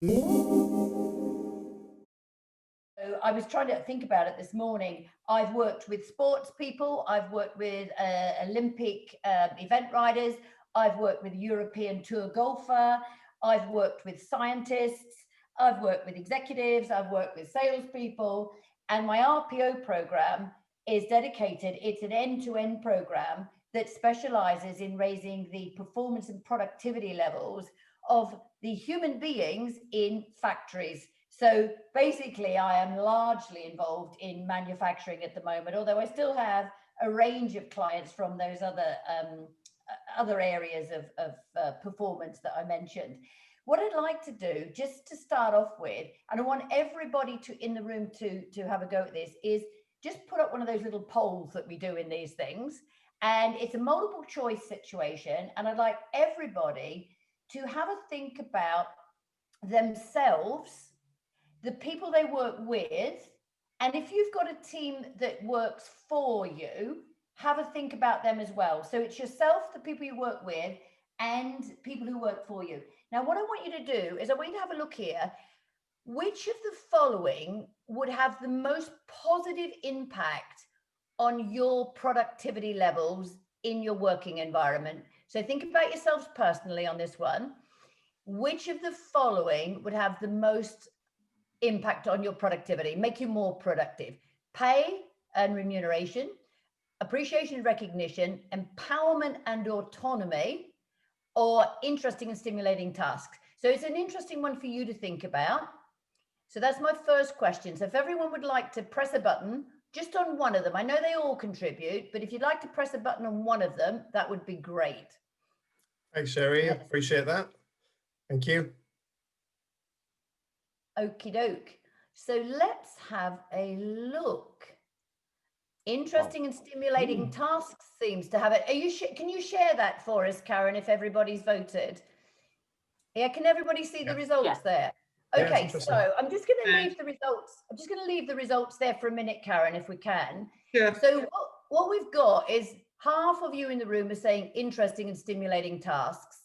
So I was trying to think about it this morning. I've worked with sports people, I've worked with Olympic event riders, I've worked with a European tour golfer, I've worked with scientists, I've worked with executives, I've worked with salespeople, and my RPO program is dedicated, it's an end-to-end program that specializes in raising the performance and productivity levels of the human beings in factories. So basically, I am largely involved in manufacturing at the moment, although I still have a range of clients from those other areas of performance that I mentioned. What I'd like to do, just to start off with, and I want everybody in the room to have a go at this, is just put up one of those little polls that we do in these things. And it's a multiple choice situation. And I'd like everybody to have a think about themselves, the people they work with, and if you've got a team that works for you, have a think about them as well. So it's yourself, the people you work with, and people who work for you. Now, what I want you to do is I want you to have a look here. Which of the following would have the most positive impact on your productivity levels in your working environment? So think about yourselves personally on this one. Which of the following would have the most impact on your productivity, make you more productive? Pay and remuneration, appreciation and recognition, empowerment and autonomy, or interesting and stimulating tasks? So it's an interesting one for you to think about. So that's my first question. So if everyone would like to press a button just on one of them, I know they all contribute, but if you'd like to press a button on one of them, that would be great. Thanks, Sherry. Appreciate that. Thank you. Okie doke. So let's have a look. Interesting and stimulating tasks seems to have it. Are you can you share that for us, Karen, if everybody's voted? Yeah, can everybody see the results there? Okay, so I'm just going to leave the results. I'm just going to leave the results there for a minute, Karen, if we can. Yeah. So what we've got is half of you in the room are saying interesting and stimulating tasks.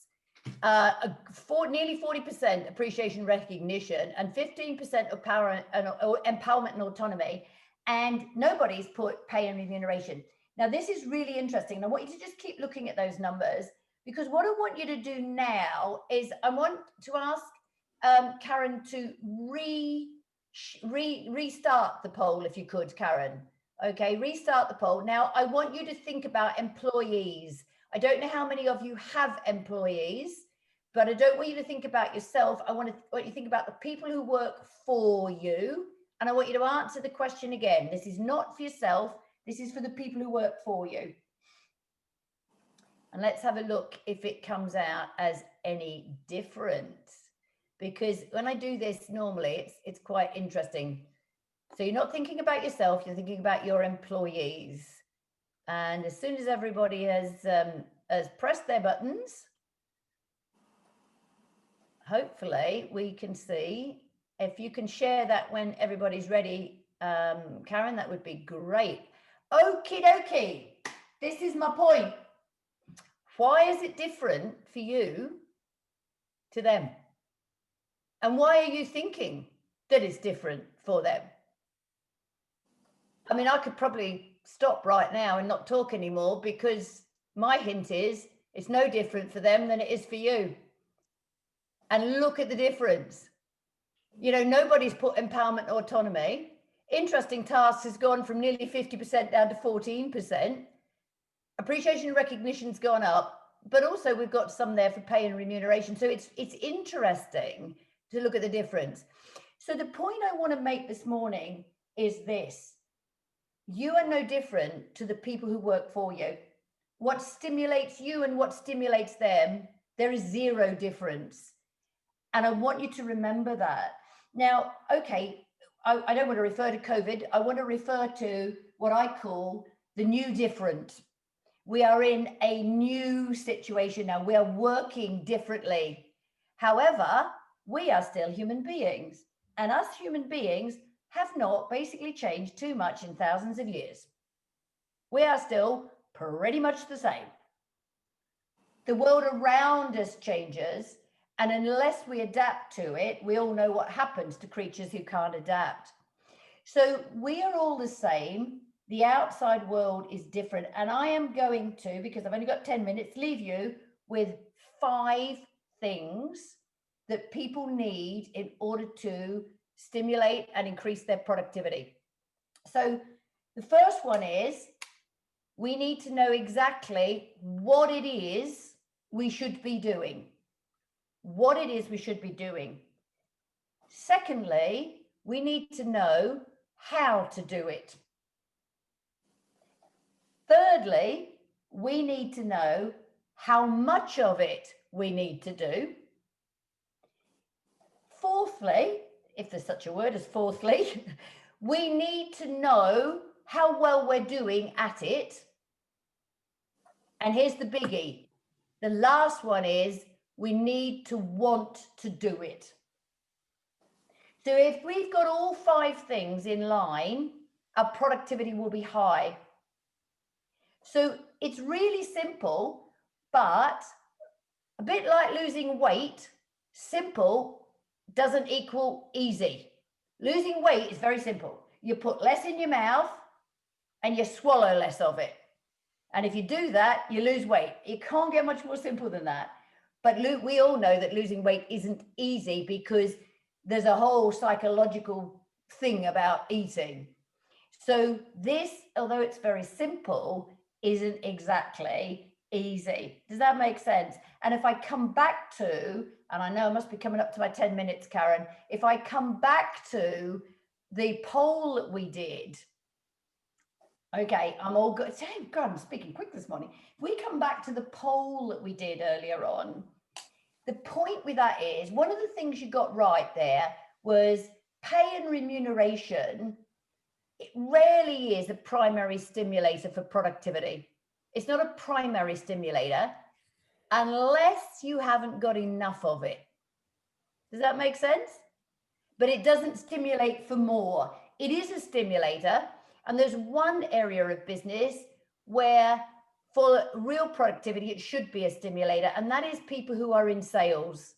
Nearly 40% appreciation recognition and 15% of power and empowerment and autonomy, and nobody's put pay and remuneration. Now this is really interesting, and I want you to just keep looking at those numbers, because what I want you to do now is I want to ask Karen to restart the poll, if you could, Karen. Okay, restart the poll. Now I want you to think about employees. I don't know how many of you have employees, but I don't want you to think about yourself. I want you to think about the people who work for you. And I want you to answer the question again. This is not for yourself. This is for the people who work for you. And let's have a look if it comes out as any different. Because when I do this normally, it's quite interesting. So you're not thinking about yourself, you're thinking about your employees. And as soon as everybody has pressed their buttons, hopefully we can see. If you can share that when everybody's ready, Karen, that would be great. Okie dokie, this is my point. Why is it different for you to them? And why are you thinking that it's different for them? I mean, I could probably stop right now and not talk anymore, because my hint is it's no different for them than it is for you. And look at the difference. You know, nobody's put empowerment or autonomy. Interesting tasks has gone from nearly 50% down to 14%. Appreciation and recognition's gone up, but also we've got some there for pay and remuneration. So it's interesting to look at the difference. So the point I want to make this morning is this: you are no different to the people who work for you. What stimulates you and what stimulates them, there is zero difference. And I want you to remember that. Now, okay, I don't want to refer to COVID. I want to refer to what I call the new different. We are in a new situation now. We are working differently. However, we are still human beings. And us human beings have not basically changed too much in thousands of years. We are still pretty much the same. The world around us changes, And unless we adapt to it, we all know what happens to creatures who can't adapt. So we are all the same. The outside world is different. And I am going to, because I've only got 10 minutes, leave you with 5 things that people need in order to stimulate and increase their productivity. So the first one is, we need to know exactly what it is we should be doing. What it is we should be doing. Secondly, we need to know how to do it. Thirdly, we need to know how much of it we need to do. Fourthly, if there's such a word as fourthly, we need to know how well we're doing at it. And here's the biggie. The last one is, we need to want to do it. So if we've got all 5 things in line, our productivity will be high. So it's really simple, but a bit like losing weight, simple doesn't equal easy. Losing weight is very simple. You put less in your mouth and you swallow less of it. And if you do that, you lose weight. It can't get much more simple than that. But we all know that losing weight isn't easy, because there's a whole psychological thing about eating. So this, although it's very simple, isn't exactly easy. Does that make sense? And if I come back to, and I know I must be coming up to my 10 minutes, Karen, if I come back to the poll that we did, okay, I'm all good. Oh God, I'm speaking quick this morning. If we come back to the poll that we did earlier on, the point with that is, one of the things you got right there was pay and remuneration. It rarely is a primary stimulator for productivity. It's not a primary stimulator unless you haven't got enough of it. Does that make sense? But it doesn't stimulate for more. It is a stimulator. And there's one area of business where for real productivity, it should be a stimulator, and that is people who are in sales.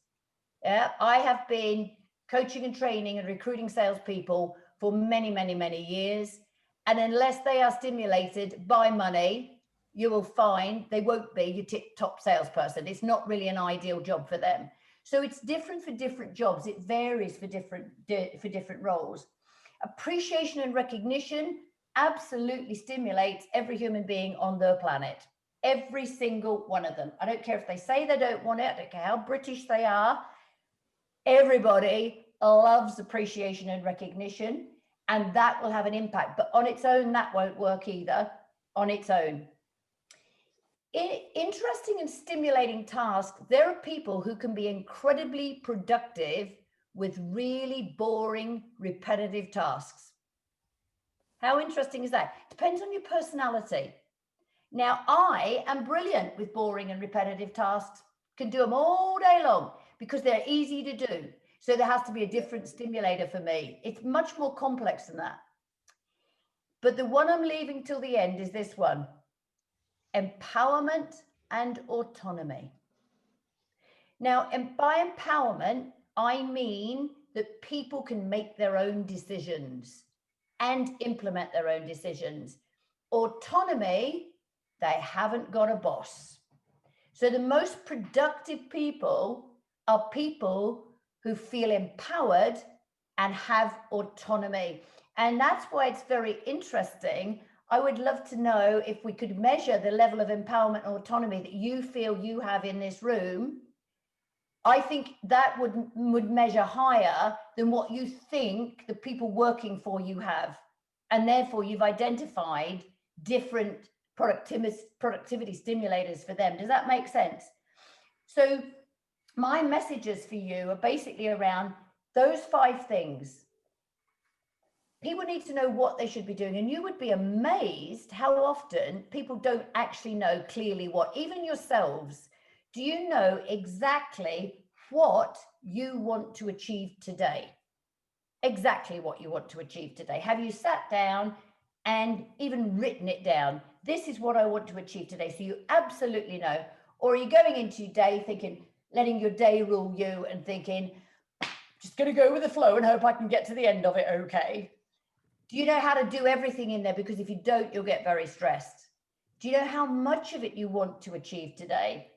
Yeah, I have been coaching and training and recruiting salespeople for many, many, many years. And unless they are stimulated by money, you will find they won't be your tip-top salesperson. It's not really an ideal job for them. So it's different for different jobs. It varies for different roles. Appreciation and recognition absolutely stimulates every human being on the planet. Every single one of them. I don't care if they say they don't want it. I don't care how British they are. Everybody loves appreciation and recognition, and that will have an impact. But on its own, that won't work either. On its own. Interesting and stimulating tasks. There are people who can be incredibly productive with really boring, repetitive tasks. How interesting is that? Depends on your personality. Now, I am brilliant with boring and repetitive tasks, can do them all day long because they're easy to do. So there has to be a different stimulator for me. It's much more complex than that. But the one I'm leaving till the end is this one: empowerment and autonomy. Now, by empowerment, I mean that people can make their own decisions and implement their own decisions. Autonomy, they haven't got a boss. So the most productive people are people who feel empowered and have autonomy. And that's why it's very interesting. I would love to know if we could measure the level of empowerment and autonomy that you feel you have in this room. I think that would measure higher than what you think the people working for you have. And therefore you've identified different productivity stimulators for them. Does that make sense? So my messages for you are basically around those 5 things. People need to know what they should be doing. And you would be amazed how often people don't actually know clearly what, even yourselves. Do you know exactly what you want to achieve today? Exactly what you want to achieve today. Have you sat down and even written it down? This is what I want to achieve today. So you absolutely know. Or are you going into your day thinking, letting your day rule you and thinking, just going to go with the flow and hope I can get to the end of it okay? Do you know how to do everything in there? Because if you don't, you'll get very stressed. Do you know how much of it you want to achieve today?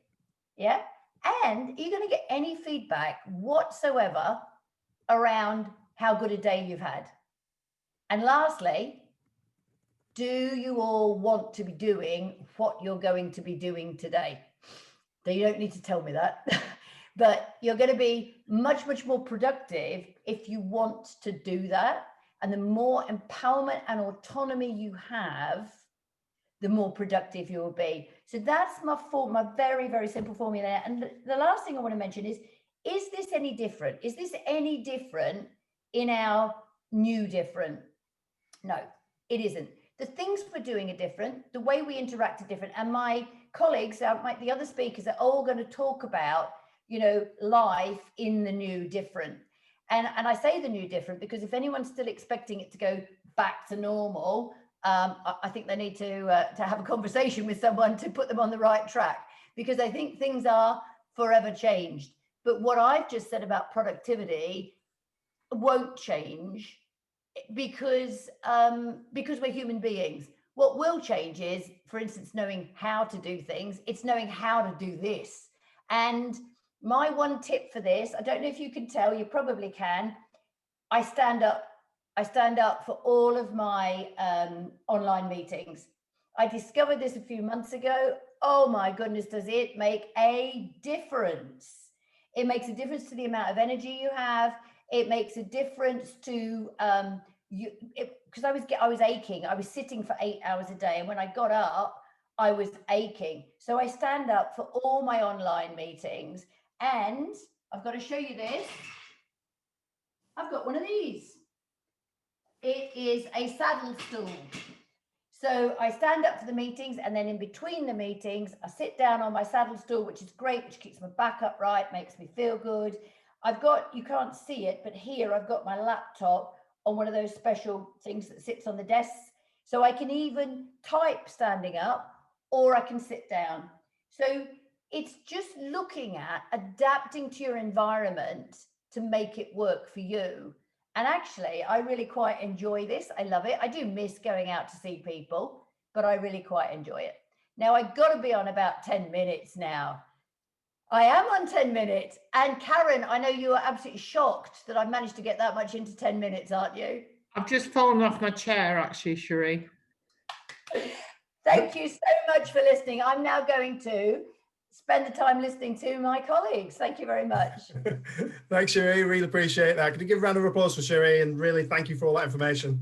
Yeah. And are you going to get any feedback whatsoever around how good a day you've had? And lastly, do you all want to be doing what you're going to be doing today? So you don't need to tell me that, but you're going to be much, much more productive if you want to do that. And the more empowerment and autonomy you have, the more productive you will be. So that's my very, very simple formula. And the last thing I want to mention is this any different? Is this any different in our new different? No, it isn't. The things we're doing are different. The way we interact are different. And my colleagues, the other speakers are all going to talk about, life in the new different. And I say the new different because if anyone's still expecting it to go back to normal, I think they need to have a conversation with someone to put them on the right track, because I think things are forever changed. But what I've just said about productivity won't change because we're human beings. What will change is, for instance, knowing how to do things. It's knowing how to do this. And my one tip for this, I don't know if you can tell, you probably can. I stand up for all of my online meetings. I discovered this a few months ago. Oh my goodness, does it make a difference? It makes a difference to the amount of energy you have. It makes a difference to because I was aching. I was sitting for 8 hours a day, and when I got up, I was aching. So I stand up for all my online meetings, and I've got to show you this. I've got one of these. It is a saddle stool. So I stand up for the meetings, and then in between the meetings, I sit down on my saddle stool, which is great, which keeps my back upright, makes me feel good. I've got, you can't see it, but here I've got my laptop on one of those special things that sits on the desk. So I can even type standing up, or I can sit down. So it's just looking at adapting to your environment to make it work for you. And actually, I really quite enjoy this. I love it. I do miss going out to see people, but I really quite enjoy it. Now, I've got to be on about 10 minutes now. I am on 10 minutes. And Karen, I know you are absolutely shocked that I've managed to get that much into 10 minutes, aren't you? I've just fallen off my chair, actually, Cherie. Thank you so much for listening. I'm now going to spend the time listening to my colleagues. Thank you very much. Thanks, Cherie. Really appreciate that. Can you give a round of applause for Cherie? And really thank you for all that information.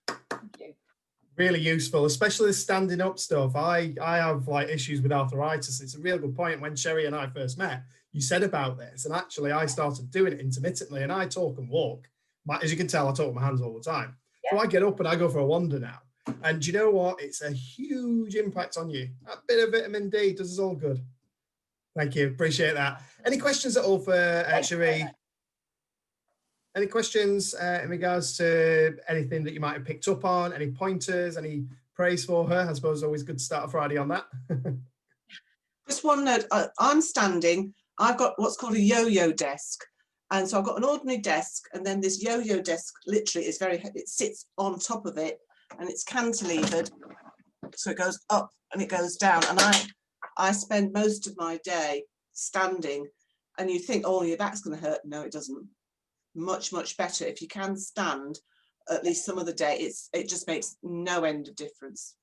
Thank you. Really useful, especially the standing up stuff. I have like issues with arthritis. It's a real good point. When Cherie and I first met, you said about this, and actually I started doing it intermittently, and I talk and walk. As you can tell, I talk with my hands all the time. Yeah. So I get up and I go for a wander now. And do you know what? It's a huge impact on you. A bit of vitamin D does us all good. Thank you. Appreciate that. Any questions at all for Cherie? Any questions in regards to anything that you might have picked up on? Any pointers? Any praise for her? I suppose it's always good to start a Friday on that. Just one note. I'm standing. I've got what's called a yo-yo desk. And so I've got an ordinary desk, and then this yo-yo desk literally is very heavy. It sits on top of it, and it's cantilevered. So it goes up and it goes down. And I spend most of my day standing, and you think, oh, your back's going to hurt. No, it doesn't. Much, much better. If you can stand at least some of the day, it just makes no end of difference.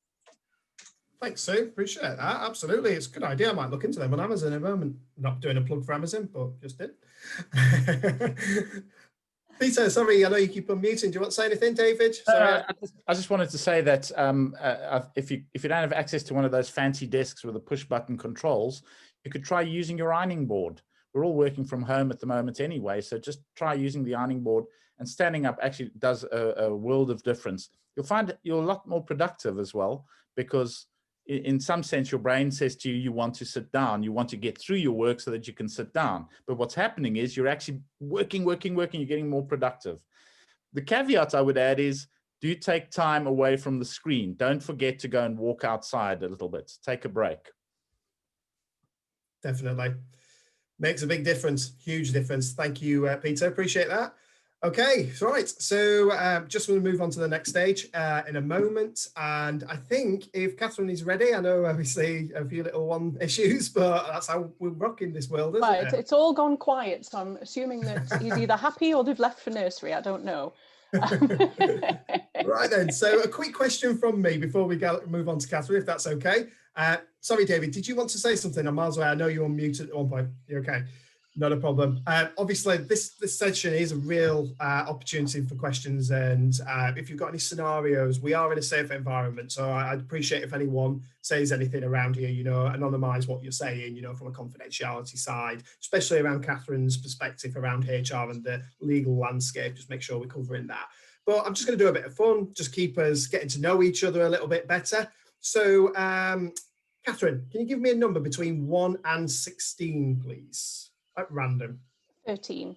Thanks, Sue. Appreciate that. Absolutely. It's a good idea. I might look into them on Amazon in a moment. Not doing a plug for Amazon, but just did. Peter, sorry, I know you keep unmuting. Do you want to say anything, David? I just wanted to say that if you don't have access to one of those fancy desks with the push button controls, you could try using your ironing board. We're all working from home at the moment anyway, so just try using the ironing board, and standing up actually does a world of difference. You'll find you're a lot more productive as well, because in some sense, your brain says to you, you want to sit down, you want to get through your work so that you can sit down. But what's happening is you're actually working, you're getting more productive. The caveat I would add is, do take time away from the screen. Don't forget to go and walk outside a little bit. Take a break. Definitely. Makes a big difference, huge difference. Thank you, Peter. Appreciate that. Okay, right. So just want to move on to the next stage in a moment. And I think if Catherine is ready, I know obviously a few little one issues, but that's how we're rocking this world, isn't Right, it? it's all gone quiet, so I'm assuming that he's either happy or they've left for nursery. I don't know. Right then. So a quick question from me before we move on to Catherine, if that's okay. Sorry, David, did you want to say something? I'm miles away. I know you're muted at one point. You're okay. Not a problem. Obviously, this session is a real opportunity for questions. And if you've got any scenarios, we are in a safe environment. So I'd appreciate if anyone says anything around here, you know, anonymize what you're saying, you know, from a confidentiality side, especially around Catherine's perspective around HR and the legal landscape. Just make sure we're covering that. But I'm just going to do a bit of fun, just keep us getting to know each other a little bit better. So, Catherine, can you give me a number between 1 and 16, please? At random. 13.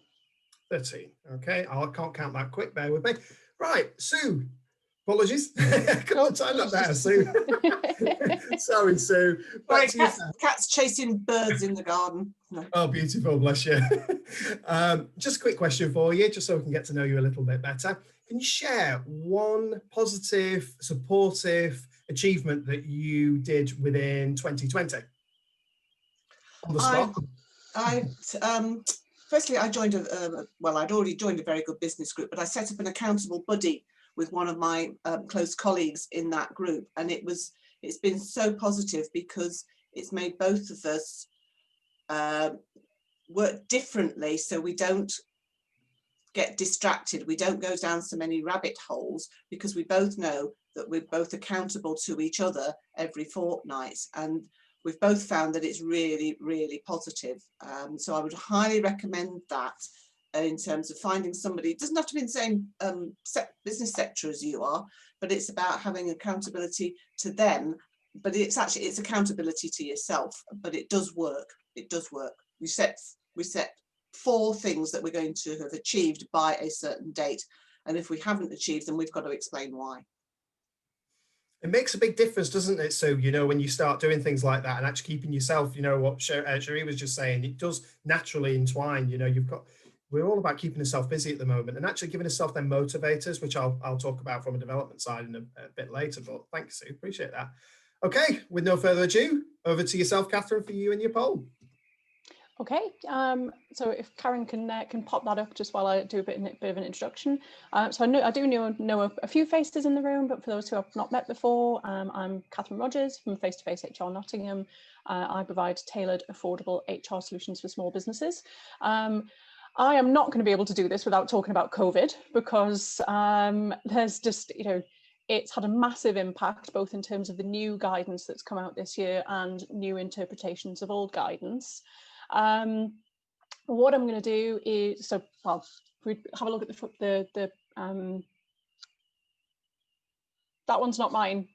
13. Okay, I can't count that quick. Bear with me. Right, Sue. Apologies. Couldn't time that better, Sue. Sorry, Sue. Sorry, cat's chasing birds in the garden. No. Oh, beautiful. Bless you. Just a quick question for you, just so we can get to know you a little bit better. Can you share one positive, supportive achievement that you did within 2020? On the spot. Firstly, I joined well, I'd already joined a very good business group, but I set up an accountable buddy with one of my close colleagues in that group, and it's been so positive because it's made both of us work differently, so we don't get distracted, we don't go down so many rabbit holes, because we both know that we're both accountable to each other every fortnight, and we've both found that it's really, really positive. So I would highly recommend that in terms of finding somebody. It doesn't have to be in the same business sector as you are, but it's about having accountability to them. But it's accountability to yourself. But it does work. It does work. We set 4 things that we're going to have achieved by a certain date, and if we haven't achieved them, we've got to explain why. It makes a big difference, doesn't it? So, you know, when you start doing things like that and actually keeping yourself, you know, what Cherie was just saying, it does naturally entwine. You know, we're all about keeping ourselves busy at the moment and actually giving ourselves them motivators, which I'll talk about from a development side in a bit later. But thanks, Sue. Appreciate that. Okay, with no further ado, over to yourself, Catherine, for you and your poll. Okay, so if Karen can pop that up just while I do a bit of an introduction. So I do know a few faces in the room, but for those who I've not met before, I'm Catherine Rogers from Face to Face HR Nottingham. I provide tailored, affordable HR solutions for small businesses. I am not going to be able to do this without talking about COVID, because there's just, you know, it's had a massive impact, both in terms of the new guidance that's come out this year and new interpretations of old guidance. What I'm going to do is, we have a look at the that one's not mine.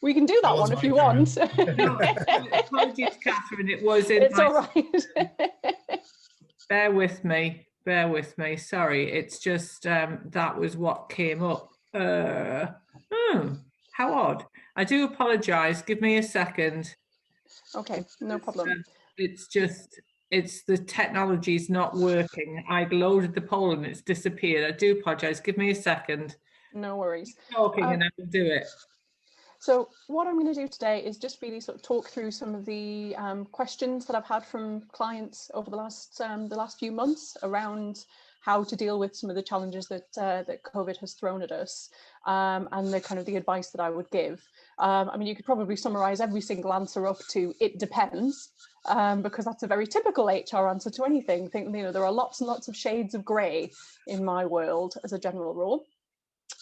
We can do that one if you want. No, apologies, Catherine, it was in It's all right. Bear with me. Sorry, it's just that was what came up. How odd. I do apologise. Give me a second. Okay, no problem. It's the technology's not working. I'd loaded the poll and it's disappeared. I do apologise. Give me a second. No worries. Keep talking and I will do it. So what I'm going to do today is just really sort of talk through some of the questions that I've had from clients over the last few months around how to deal with some of the challenges that COVID has thrown at us, and the kind of the advice that I would give. I mean, you could probably summarise every single answer up to "it depends," because that's a very typical HR answer to anything. You know, there are lots and lots of shades of grey in my world as a general rule.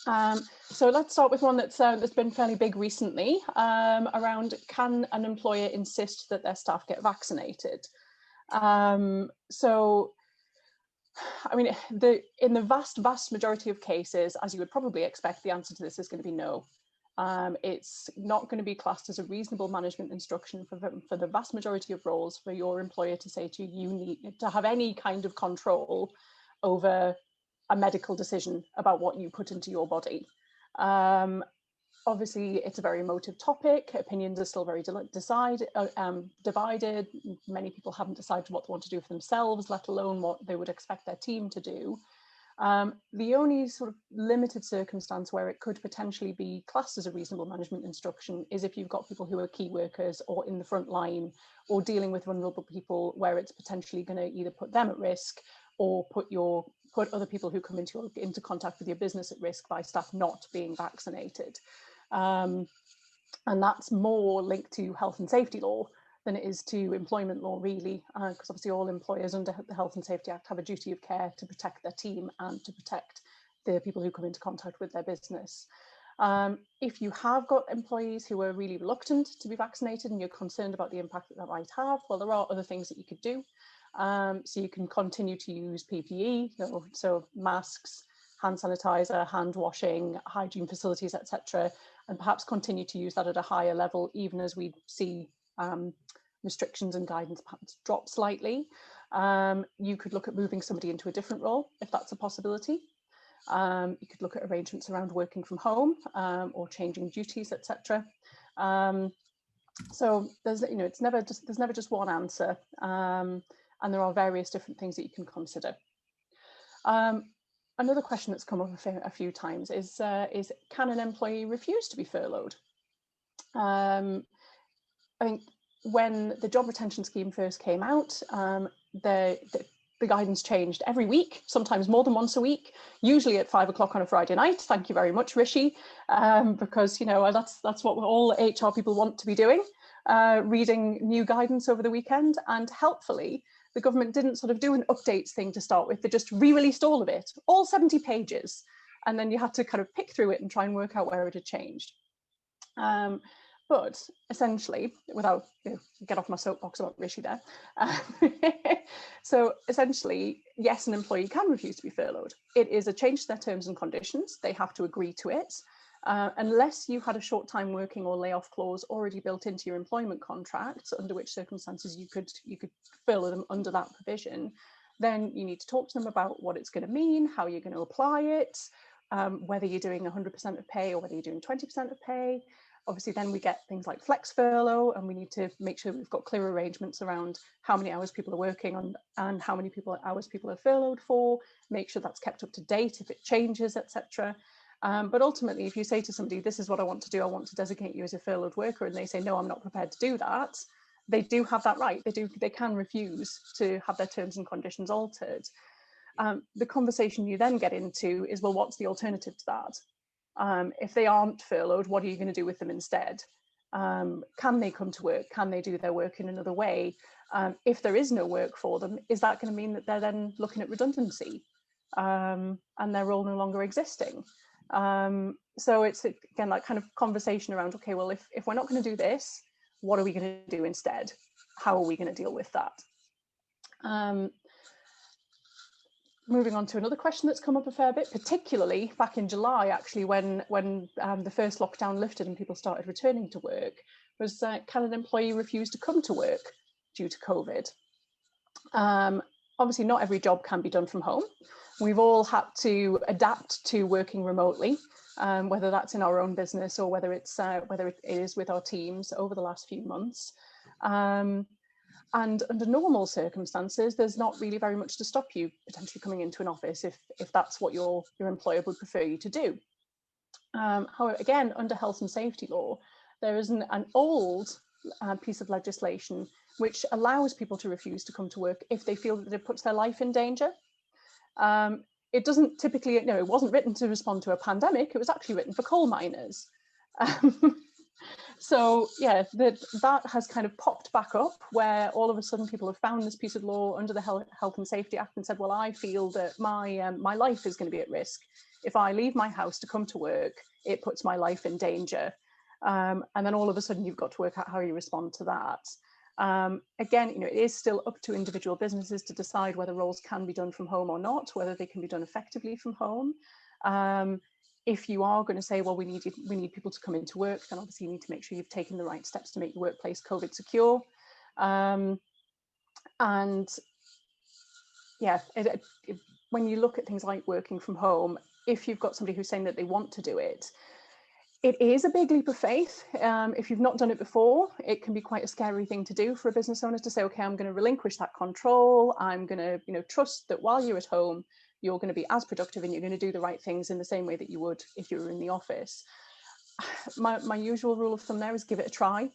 So let's start with one that's been fairly big recently, around, can an employer insist that their staff get vaccinated? So, I mean, in the vast majority of cases, as you would probably expect, the answer to this is going to be no. It's not going to be classed as a reasonable management instruction for the vast majority of roles for your employer to say to you, you need to have any kind of control over a medical decision about what you put into your body. Obviously, it's a very emotive topic. Opinions are still very divided. Many people haven't decided what they want to do for themselves, let alone what they would expect their team to do. The only sort of limited circumstance where it could potentially be classed as a reasonable management instruction is if you've got people who are key workers or in the front line or dealing with vulnerable people, where it's potentially going to either put them at risk or put other people who come into contact with your business at risk by staff not being vaccinated. And that's more linked to health and safety law than it is to employment law, really, because obviously all employers under the Health and Safety Act have a duty of care to protect their team and to protect the people who come into contact with their business. If you have got employees who are really reluctant to be vaccinated and you're concerned about the impact that might have, well, there are other things that you could do. So you can continue to use PPE, so masks, hand sanitizer, hand washing, hygiene facilities, etc., and perhaps continue to use that at a higher level, even as we see restrictions and guidance perhaps drop slightly. You could look at moving somebody into a different role if that's a possibility. You could look at arrangements around working from home or changing duties, etc. So there's, there's never just one answer, and there are various different things that you can consider. Another question that's come up a few times is can an employee refuse to be furloughed? I think when the job retention scheme first came out, the guidance changed every week, sometimes more than once a week, usually at 5 o'clock on a Friday night. Thank you very much, Rishi, because that's what all HR people want to be doing, reading new guidance over the weekend. And helpfully, the government didn't sort of do an updates thing to start with. They just re-released all of it, all 70 pages. And then you had to kind of pick through it and try and work out where it had changed. But essentially, without, get off my soapbox about Rishi there. So essentially, yes, an employee can refuse to be furloughed. It is a change to their terms and conditions. They have to agree to it. Unless you had a short time working or layoff clause already built into your employment contract, under which circumstances you could furlough them under that provision, then you need to talk to them about what it's going to mean, how you're going to apply it, whether you're doing 100% of pay or whether you're doing 20% of pay. Obviously, then we get things like flex furlough, and we need to make sure we've got clear arrangements around how many hours people are working on and how many hours people are furloughed for, make sure that's kept up to date if it changes, etc. But ultimately, if you say to somebody, this is what I want to do, I want to designate you as a furloughed worker, and they say, no, I'm not prepared to do that, they do have that right. They can refuse to have their terms and conditions altered. The conversation you then get into is, well, what's the alternative to that? If they aren't furloughed, what are you going to do with them instead? Can they come to work? Can they do their work in another way? If there is no work for them, is that going to mean that they're then looking at redundancy and their role no longer existing? So it's, again, that kind of conversation around, okay, well, if we're not going to do this, what are we going to do instead? How are we going to deal with that? Moving on to another question that's come up a fair bit, particularly back in July, actually, when the first lockdown lifted and people started returning to work, was can an employee refuse to come to work due to COVID? Obviously, not every job can be done from home. We've all had to adapt to working remotely, whether that's in our own business or whether it is with our teams over the last few months. And under normal circumstances, there's not really very much to stop you potentially coming into an office if that's what your employer would prefer you to do. However, again, under health and safety law, there is an old piece of legislation which allows people to refuse to come to work if they feel that it puts their life in danger. It doesn't typically, it wasn't written to respond to a pandemic, it was actually written for coal miners. So yeah, that has kind of popped back up, where all of a sudden people have found this piece of law under the Health and Safety Act and said, well, I feel that my life is going to be at risk. If I leave my house to come to work, it puts my life in danger. And then all of a sudden you've got to work out how you respond to that. Again, it is still up to individual businesses to decide whether roles can be done from home or not, whether they can be done effectively from home. If you are going to say, well, we need people to come into work, then obviously you need to make sure you've taken the right steps to make your workplace COVID secure. And yeah, when you look at things like working from home, if you've got somebody who's saying that they want to do it, It is a big leap of faith. If you've not done it before, it can be quite a scary thing to do for a business owner to say, okay, I'm going to relinquish that control. I'm going to, trust that while you're at home, you're going to be as productive and you're going to do the right things in the same way that you would if you were in the office. My usual rule of thumb there is give it a try,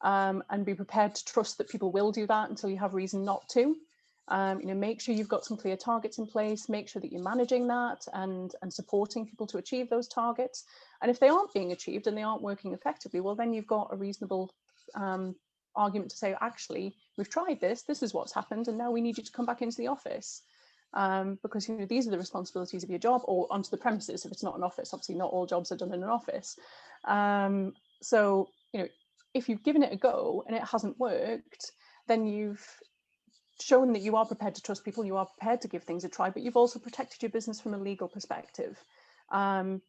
and be prepared to trust that people will do that until you have reason not to. Make sure you've got some clear targets in place, make sure that you're managing that and supporting people to achieve those targets. And if they aren't being achieved and they aren't working effectively, well, then you've got a reasonable argument to say, actually, we've tried this is what's happened, and now we need you to come back into the office. Because these are the responsibilities of your job, or onto the premises if it's not an office. Obviously, not all jobs are done in an office. So, if you've given it a go and it hasn't worked, then you've shown that you are prepared to trust people, you are prepared to give things a try, but you've also protected your business from a legal perspective.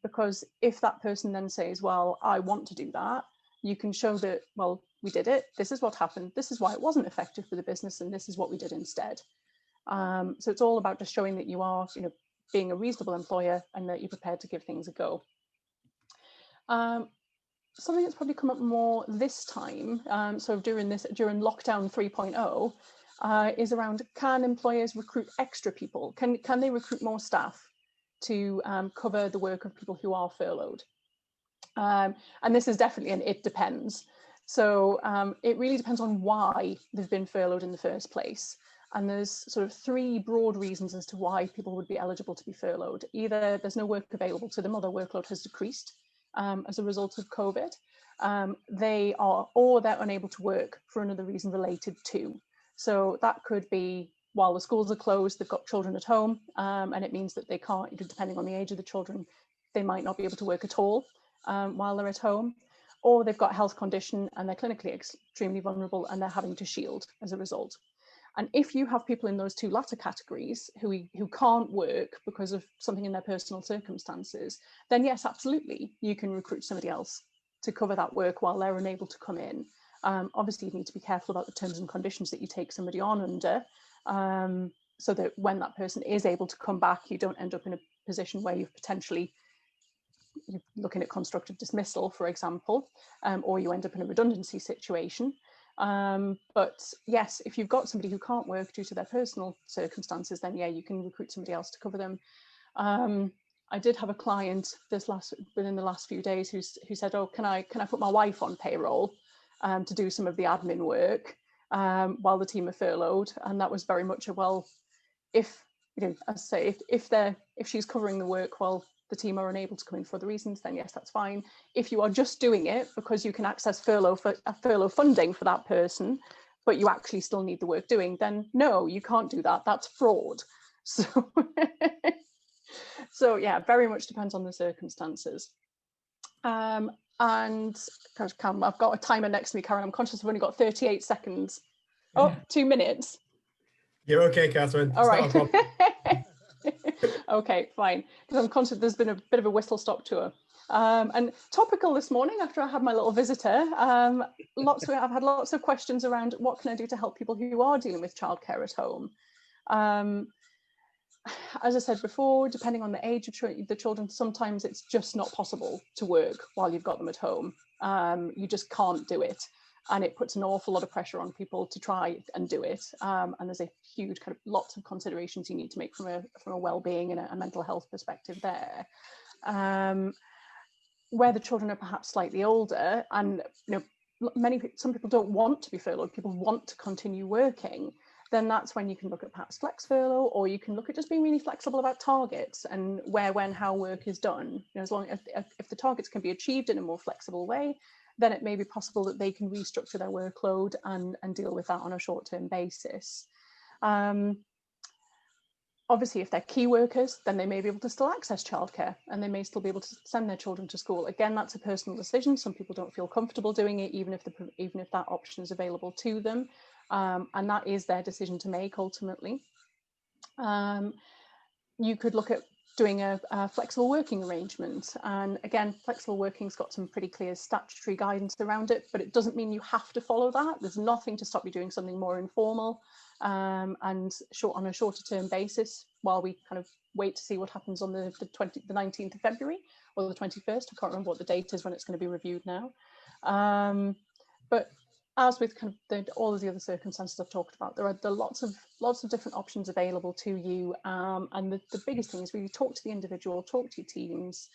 Because if that person then says, well, I want to do that, you can show that, well, we did it, this is what happened, this is why it wasn't effective for the business, and this is what we did instead. So it's all about just showing that you are, being a reasonable employer and that you're prepared to give things a go. Something that's probably come up more this time, so during lockdown 3.0, is around, can employers recruit extra people? Can they recruit more staff to cover the work of people who are furloughed? And this is definitely an it depends. So it really depends on why they've been furloughed in the first place. And there's sort of three broad reasons as to why people would be eligible to be furloughed. Either there's no work available to them, or their workload has decreased as a result of COVID. Or they're unable to work for another reason related to. So that could be while the schools are closed, they've got children at home, and it means that they can't, depending on the age of the children, they might not be able to work at all while they're at home. Or they've got a health condition and they're clinically extremely vulnerable and they're having to shield as a result. And if you have people in those two latter categories who can't work because of something in their personal circumstances, then yes, absolutely, you can recruit somebody else to cover that work while they're unable to come in. Obviously, you need to be careful about the terms and conditions that you take somebody on under, so that when that person is able to come back, you don't end up in a position where you're looking at constructive dismissal, for example, or you end up in a redundancy situation. But yes, if you've got somebody who can't work due to their personal circumstances, then yeah, you can recruit somebody else to cover them. I did have a client within the last few days who said, oh, can I put my wife on payroll to do some of the admin work while the team are furloughed? And that was very much a, well, if as I say, if she's covering the work while the team are unable to come in for other reasons, then yes, that's fine. If you are just doing it because you can access furlough funding for that person, but you actually still need the work doing, then no, you can't do that. That's fraud. So, so yeah, very much depends on the circumstances. And gosh, Cam, I've got a timer next to me, Karen. I'm conscious I've only got 38 seconds. Oh, 2 minutes. You're okay, Catherine. All right. Okay, fine. Because I'm conscious there's been a bit of a whistle-stop tour. And topical this morning, after I had my little visitor, I've had lots of questions around what can I do to help people who are dealing with childcare at home. As I said before, depending on the age of the children, sometimes it's just not possible to work while you've got them at home. You just can't do it. And it puts an awful lot of pressure on people to try and do it. And there's a huge kind of lots of considerations you need to make from a well-being and a mental health perspective there. Where the children are perhaps slightly older, and some people don't want to be furloughed, people want to continue working, then that's when you can look at perhaps flex furlough, or you can look at just being really flexible about targets and where, when, how work is done. As long as if the targets can be achieved in a more flexible way, then it may be possible that they can restructure their workload and deal with that on a short-term basis. Obviously, if they're key workers, then they may be able to still access childcare and they may still be able to send their children to school. Again, that's a personal decision. Some people don't feel comfortable doing it, even if that option is available to them. And that is their decision to make ultimately. You could look at doing a flexible working arrangement. And again, flexible working's got some pretty clear statutory guidance around it, but it doesn't mean you have to follow that. There's nothing to stop you doing something more informal. and on a shorter term basis while we kind of wait to see what happens on the 19th of February or the 21st. I can't remember what the date is when it's going to be reviewed now. But as with kind of all of the other circumstances I've talked about, there are lots of different options available to you. And the biggest thing is really talk to the individual, talk to your teams,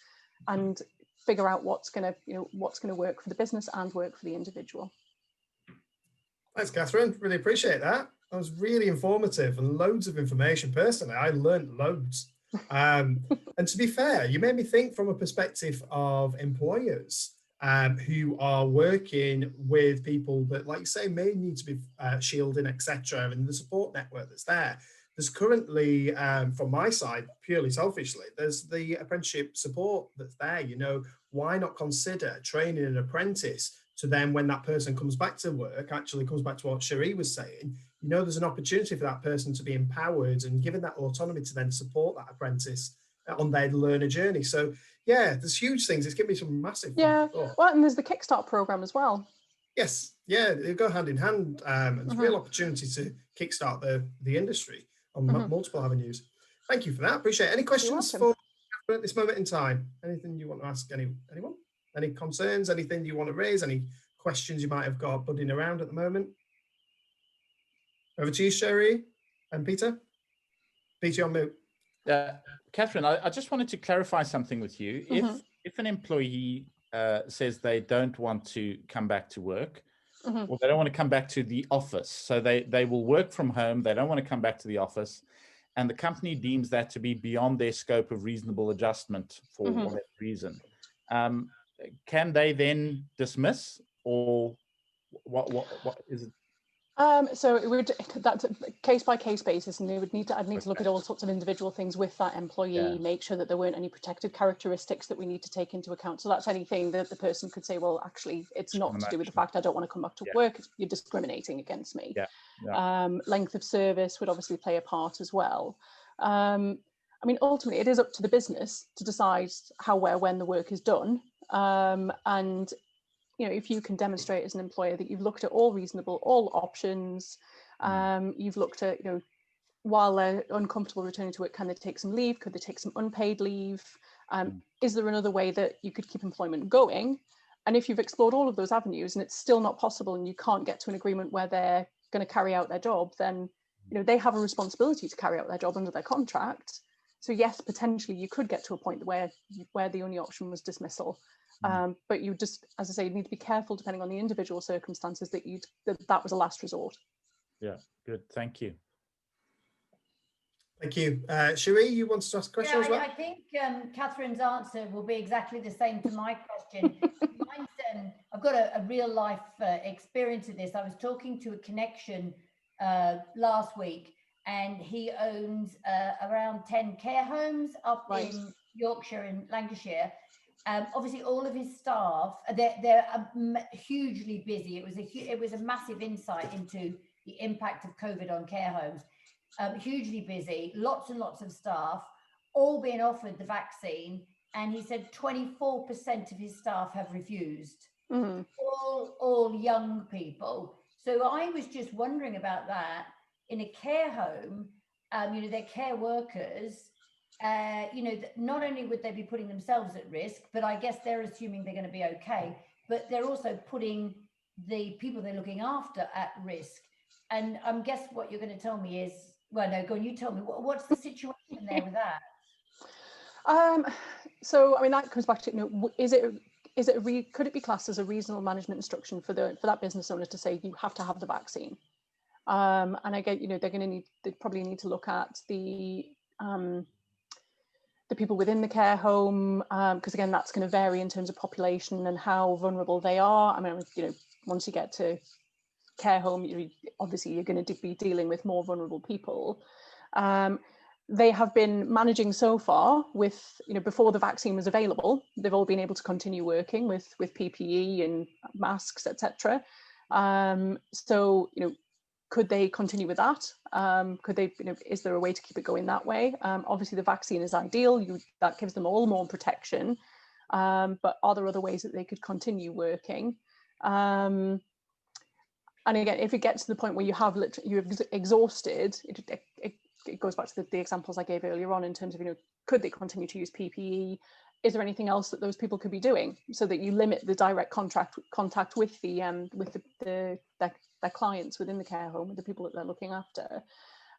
and figure out what's going to work for the business and work for the individual. Thanks, Catherine. Really appreciate that. That was really informative and loads of information. Personally, I learned loads. And to be fair, you made me think from a perspective of employers who are working with people that, like you say, may need to be shielding, etc., and the support network that's there. There's currently, from my side, purely selfishly, there's the apprenticeship support that's there. You know, why not consider training an apprentice to then, when that person comes back to work, actually comes back to what Cherie was saying, you know, there's an opportunity for that person to be empowered and given that autonomy to then support that apprentice on their learner journey. So yeah, there's huge things. It's given me some massive well, and there's the Kickstart program as well. Yes, yeah, they go hand in hand. It's a real opportunity to kickstart the industry on multiple avenues. Thank you for that. Appreciate it. Any questions for at this moment in time? Anything you want to ask anyone? Any concerns? Anything you want to raise? Any questions you might have got budding around at the moment? Over to you, Cherie and Peter. Peter, on mute. Catherine, I just wanted to clarify something with you. If an employee says they don't want to come back to work, or they don't want to come back to the office, so they will work from home, they don't want to come back to the office, and the company deems that to be beyond their scope of reasonable adjustment for whatever reason, can they then dismiss, or what is it? So that's a case by case basis, and I'd need to look at all sorts of individual things with that employee, make sure that there weren't any protected characteristics that we need to take into account. So that's anything that the person could say, well, actually, it's not to do with the fact I don't want to come back to work, you're discriminating against me. Length of service would obviously play a part as well. I mean, ultimately, it is up to the business to decide how, where, when the work is done. And you know, if you can demonstrate as an employer that you've looked at all options, you've looked at, you know, while they're uncomfortable returning to work, can they take some leave? Could they take some unpaid leave? Is there another way that you could keep employment going? And if you've explored all of those avenues and it's still not possible and you can't get to an agreement where they're going to carry out their job, then, you know, they have a responsibility to carry out their job under their contract. So yes, potentially you could get to a point where the only option was dismissal. But you just, as I say, need to be careful depending on the individual circumstances that was a last resort. Yeah, good. Thank you. Thank you. Cherie, you wanted to ask a question as well? I think Catherine's answer will be exactly the same to my question. I've got a real life experience of this. I was talking to a connection last week, and he owns around 10 care homes up in Yorkshire and Lancashire. Obviously, all of his staff, they're hugely busy. It was a massive insight into the impact of COVID on care homes. Hugely busy, lots and lots of staff, all being offered the vaccine. And he said 24% of his staff have refused. All young people. So I was just wondering about that. In a care home, you know, they're care workers. You know, not only would they be putting themselves at risk, but I guess they're assuming they're going to be okay, but they're also putting the people they're looking after at risk. And I guess what you're going to tell me is, well, no, go on, you tell me, what's the situation there with that? So, I mean, that comes back to, you know, could it be classed as a reasonable management instruction for that business owner to say you have to have the vaccine? And I get, you know, they probably need to look at the people within the care home, because again, that's going to vary in terms of population and how vulnerable they are. I mean, you know, once you get to care home, obviously you're going to be dealing with more vulnerable people. They have been managing so far with, you know, before the vaccine was available, they've all been able to continue working with PPE and masks, etc. So, you know, could they continue with that? Could they, you know, is there a way to keep it going that way? Obviously the vaccine is ideal, that gives them all more protection, but are there other ways that they could continue working? And again, if it gets to the point where you have you've exhausted, it goes back to the examples I gave earlier on in terms of, could they continue to use PPE? Is there anything else that those people could be doing so that you limit the direct contact with their clients within the care home, with the people that they're looking after?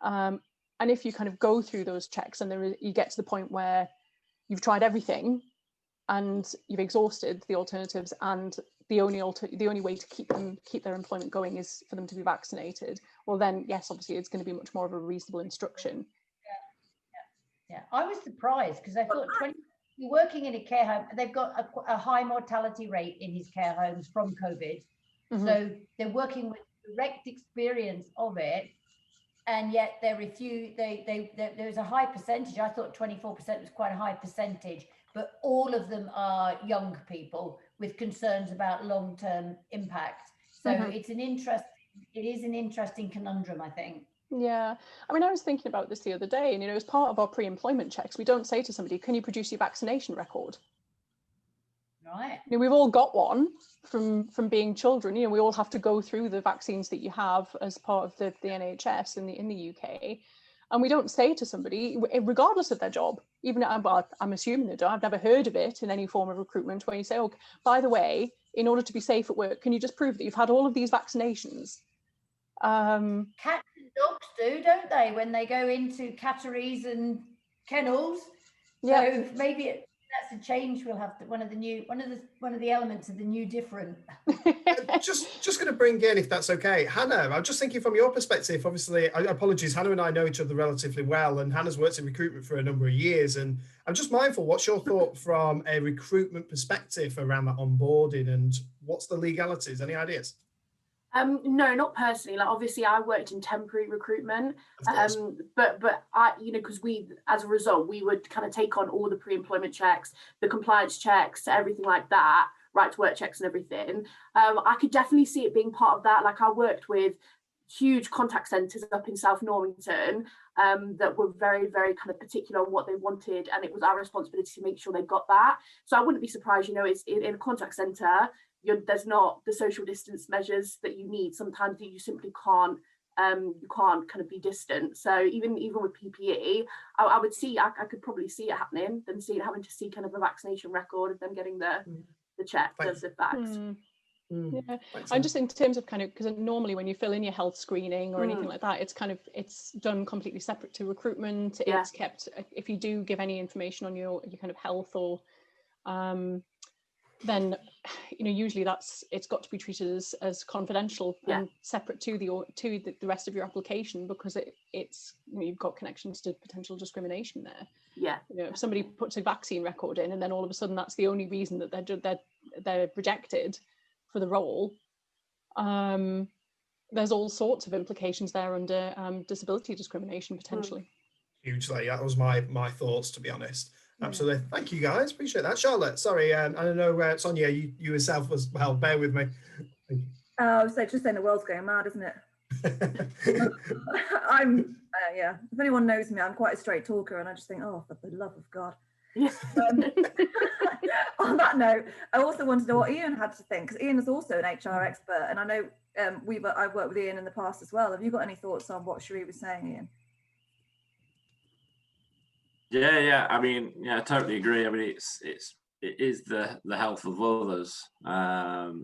And if you kind of go through those checks and you get to the point where you've tried everything and you've exhausted the alternatives, and the only way to keep their employment going is for them to be vaccinated, well then yes, obviously it's going to be much more of a reasonable instruction. Yeah. I was surprised because I thought you're working in a care home, they've got a high mortality rate in his care homes from COVID. Mm-hmm. So they're working with direct experience of it, and yet there's a high percentage. I thought 24% was quite a high percentage, but all of them are young people with concerns about long-term impact. So mm-hmm. It is an interesting conundrum, I think. Yeah, I mean, I was thinking about this the other day, and as part of our pre-employment checks, we don't say to somebody, can you produce your vaccination record? Right. We've all got one from being children. We all have to go through the vaccines that you have as part of the NHS in the UK. And we don't say to somebody, regardless of their job, even I'm assuming they don't, I've never heard of it in any form of recruitment, where you say, oh, by the way, in order to be safe at work, can you just prove that you've had all of these vaccinations? Cats and dogs do, don't they, when they go into catteries and kennels? Yeah. So maybe that's a change we'll have to, one of the elements of the new different. just going to bring in, if that's okay, Hannah, I'm just thinking from your perspective, obviously, apologies, Hannah and I know each other relatively well, and Hannah's worked in recruitment for a number of years, and I'm just mindful, what's your thought from a recruitment perspective around that onboarding, and what's the legalities? Any ideas? No, not personally. Like, obviously I worked in temporary recruitment, but I, because as a result, we would kind of take on all the pre-employment checks, the compliance checks, everything like that, right to work checks and everything. I could definitely see it being part of that. Like, I worked with huge contact centres up in South Normington that were very, very kind of particular on what they wanted, and it was our responsibility to make sure they got that. So I wouldn't be surprised, it's in a contact centre, there's not the social distance measures that you need. Sometimes you simply can't kind of be distant. So even with PPE, I would see, I could probably see it happening, them having to see kind of a vaccination record of them getting the check, the vax. Yeah, and just in terms of kind of, because normally when you fill in your health screening or anything like that, it's done completely separate to recruitment. Yeah. It's kept, if you do give any information on your kind of health or then usually it's got to be treated as confidential and separate to the rest of your application, because it's you've got connections to potential discrimination there. Yeah. If somebody puts a vaccine record in and then all of a sudden that's the only reason that they're rejected for the role, there's all sorts of implications there under disability discrimination potentially. Hugely. That was my thoughts, to be honest. Absolutely. Thank you, guys. Appreciate that. Charlotte, sorry, I don't know, Sonia, you yourself as well. Bear with me. So just saying the world's going mad, isn't it? I'm, if anyone knows me, I'm quite a straight talker, and I just think, oh, for the love of God. On that note, I also wanted to know what Ian had to think, because Ian is also an HR expert, and I know I've worked with Ian in the past as well. Have you got any thoughts on what Cherie was saying, Ian? Yeah. I mean, I totally agree. I mean, it is the health of others. As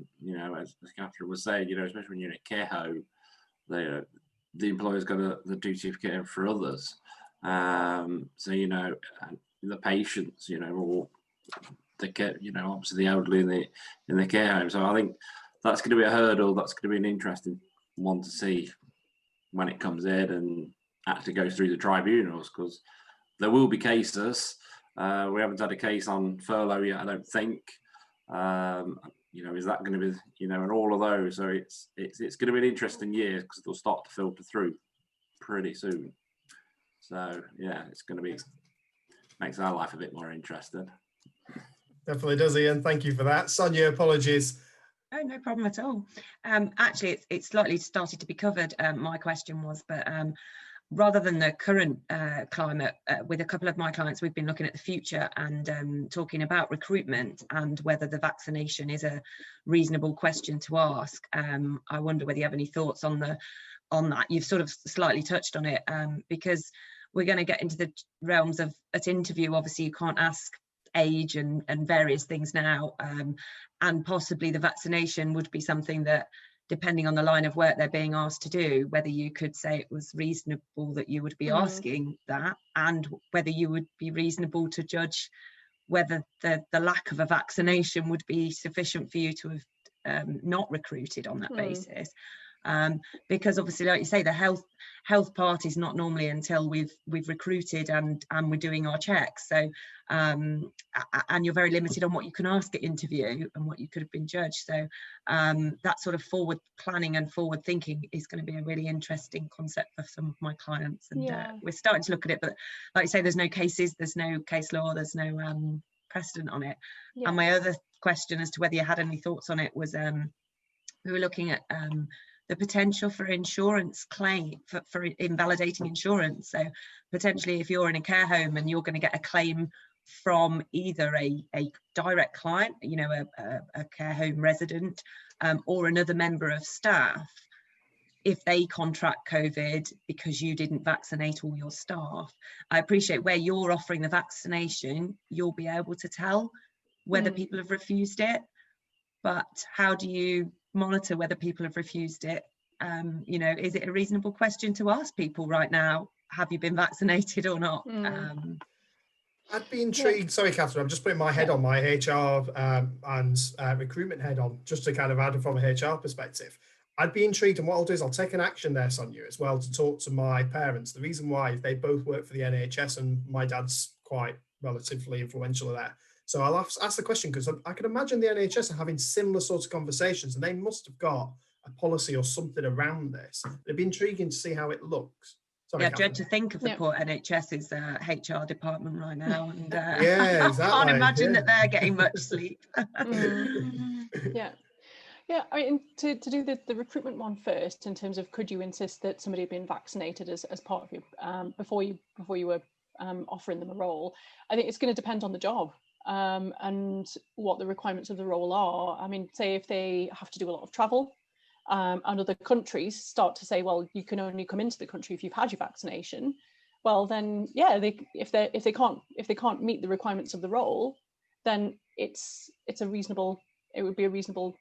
Catherine was saying, especially when you're in a care home, the employer's got the duty of caring for others. So the patients, or the care, obviously the elderly in the care home. So I think that's going to be a hurdle. That's going to be an interesting one to see when it comes in and actually goes through the tribunals, because there will be cases. We haven't had a case on furlough yet, I don't think. Is that going to be, and all of those? So it's going to be an interesting year, because they'll start to filter through pretty soon. So yeah, it's going to be, makes our life a bit more interesting. Definitely does, Ian. Thank you for that. Sonia, apologies. Oh, no problem at all. Actually, it's slightly started to be covered. My question was, but rather than the current climate, with a couple of my clients, we've been looking at the future and talking about recruitment and whether the vaccination is a reasonable question to ask. I wonder whether you have any thoughts on that. You've sort of slightly touched on it, because we're going to get into the realms of, at interview, obviously you can't ask age and various things now, and possibly the vaccination would be something that, depending on the line of work they're being asked to do, whether you could say it was reasonable that you would be asking that, and whether you would be reasonable to judge whether the lack of a vaccination would be sufficient for you to have not recruited on that basis. Because obviously, like you say, the health part is not normally until we've recruited and we're doing our checks. So and you're very limited on what you can ask at interview and what you could have been judged. So that sort of forward planning and forward thinking is going to be a really interesting concept for some of my clients. And we're starting to look at it, but like you say, there's no cases, there's no case law, there's no precedent on it. And my other question as to whether you had any thoughts on it was, we were looking at the potential for insurance claim, for invalidating insurance. So potentially if you're in a care home and you're going to get a claim from either a direct client, you know, a care home resident, or another member of staff, if they contract COVID because you didn't vaccinate all your staff. I appreciate where you're offering the vaccination, you'll be able to tell whether people have refused it, but how do you monitor whether people have refused it? You know, is it a reasonable question to ask people right now, have you been vaccinated or not? I'd be intrigued. Sorry, Catherine, I'm just putting my head on, my HR and recruitment head on, just to kind of add it from a HR perspective. I'd be intrigued, and what I'll do is I'll take an action there, Sonia, as well, to talk to my parents. The reason why is they both work for the NHS, and my dad's quite relatively influential there. So I'll ask the question, because I can imagine the NHS are having similar sorts of conversations, and they must have got a policy or something around this. It'd be intriguing to see how it looks. Sorry, I dread to think of the poor NHS's HR department right now, and yeah, exactly. I can't imagine that they're getting much sleep. Yeah, I mean, to do the recruitment one first, in terms of could you insist that somebody had been vaccinated as part of your before you were offering them a role? I think it's going to depend on the job. And what the requirements of the role are. I mean, say if they have to do a lot of travel, and other countries start to say, well, you can only come into the country if you've had your vaccination. Well, then, yeah, if they can't meet the requirements of the role, then it would be a reasonable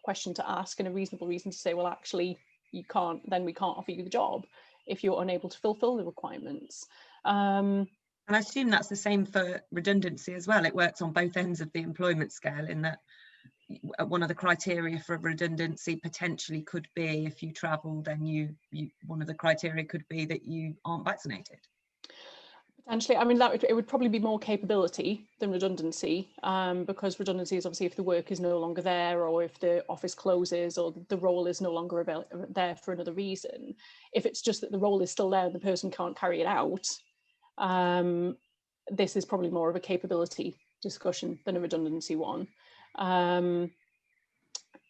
question to ask, and a reasonable reason to say, well, actually, we can't offer you the job if you're unable to fulfil the requirements. And I assume that's the same for redundancy as well. It works on both ends of the employment scale, in that one of the criteria for redundancy potentially could be, if you travel, then one of the criteria could be that you aren't vaccinated. Potentially, I mean, it would probably be more capability than redundancy, because redundancy is obviously if the work is no longer there, or if the office closes, or the role is no longer there for another reason. If it's just that the role is still there and the person can't carry it out, this is probably more of a capability discussion than a redundancy one.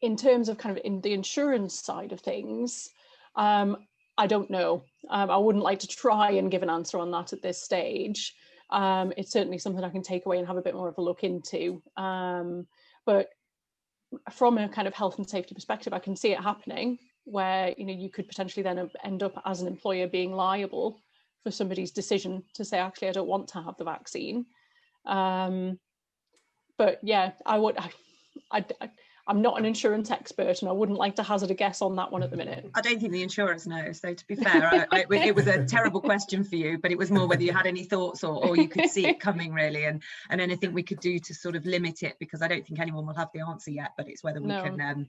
In terms of kind of in the insurance side of things, I don't know. I wouldn't like to try and give an answer on that at this stage. It's certainly something I can take away and have a bit more of a look into. But from a kind of health and safety perspective, I can see it happening, where you could potentially then end up as an employer being liable for somebody's decision to say, actually, I don't want to have the vaccine. But yeah, I'm not an insurance expert, and I wouldn't like to hazard a guess on that one at the minute. I don't think the insurers know. So to be fair, it was a terrible question for you, but it was more whether you had any thoughts or you could see it coming, really, and anything we could do to sort of limit it, because I don't think anyone will have the answer yet, but it's whether we can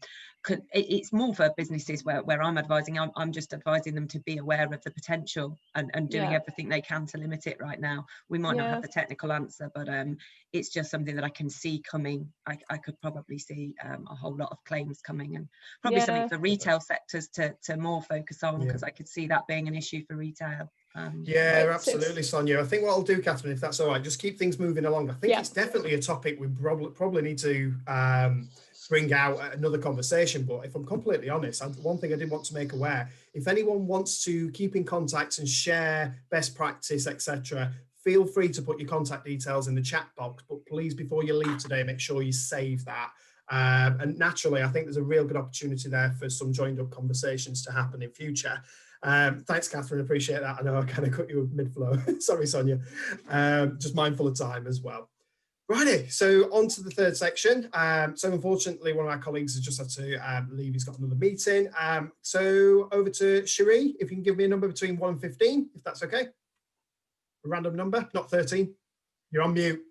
it's more for businesses where I'm advising. I'm just advising them to be aware of the potential and doing everything they can to limit it right now. We might not have the technical answer, but it's just something that I can see coming. I could probably see a whole lot of claims coming, and probably something for retail sectors to more focus on, because I could see that being an issue for retail. Absolutely, Sonia. I think what I'll do, Catherine, if that's all right, just keep things moving along. I think it's definitely a topic we probably need to bring out another conversation. But if I'm completely honest, one thing I did want to make aware, if anyone wants to keep in contact and share best practice, etc., feel free to put your contact details in the chat box, but please, before you leave today, make sure you save that. And naturally, I think there's a real good opportunity there for some joined up conversations to happen in future. Thanks, Catherine. Appreciate that. I know I kind of cut you mid-flow. Sorry, Sonia. Just mindful of time as well. Righty, so on to the third section. So unfortunately, one of our colleagues has just had to leave. He's got another meeting. So over to Cherie, if you can give me a number between 1 and 15, if that's okay. A random number, not 13. You're on mute.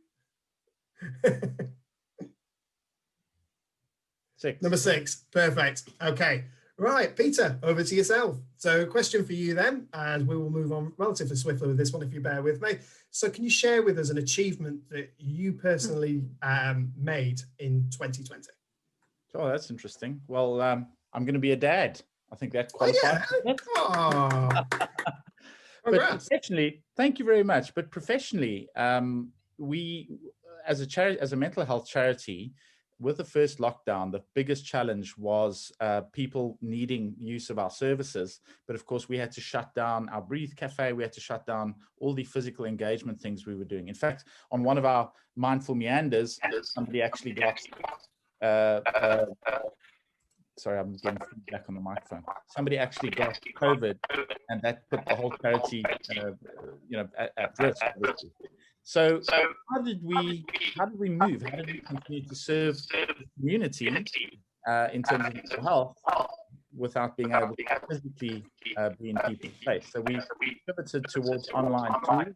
6. Number 6, perfect. Okay, right, Peter, over to yourself. So question for you then, and we will move on relatively swiftly with this one if you bear with me. So can you share with us an achievement that you personally made in 2020? Oh, that's interesting. Well, I'm going to be a dad. I think that qualifies. Oh, yeah. But professionally, thank you very much. But professionally, we, as a charity, as a mental health charity, with the first lockdown, the biggest challenge was people needing use of our services. But of course, we had to shut down our Breathe Cafe. We had to shut down all the physical engagement things we were doing. In fact, on one of our Mindful Meanders, somebody actually got, sorry, I'm getting feedback on the microphone. Somebody actually got COVID, and that put the whole charity, at risk. So how did we move? How did we continue to serve the community in terms of mental health without being able to physically be in people's place? So we pivoted towards online tools.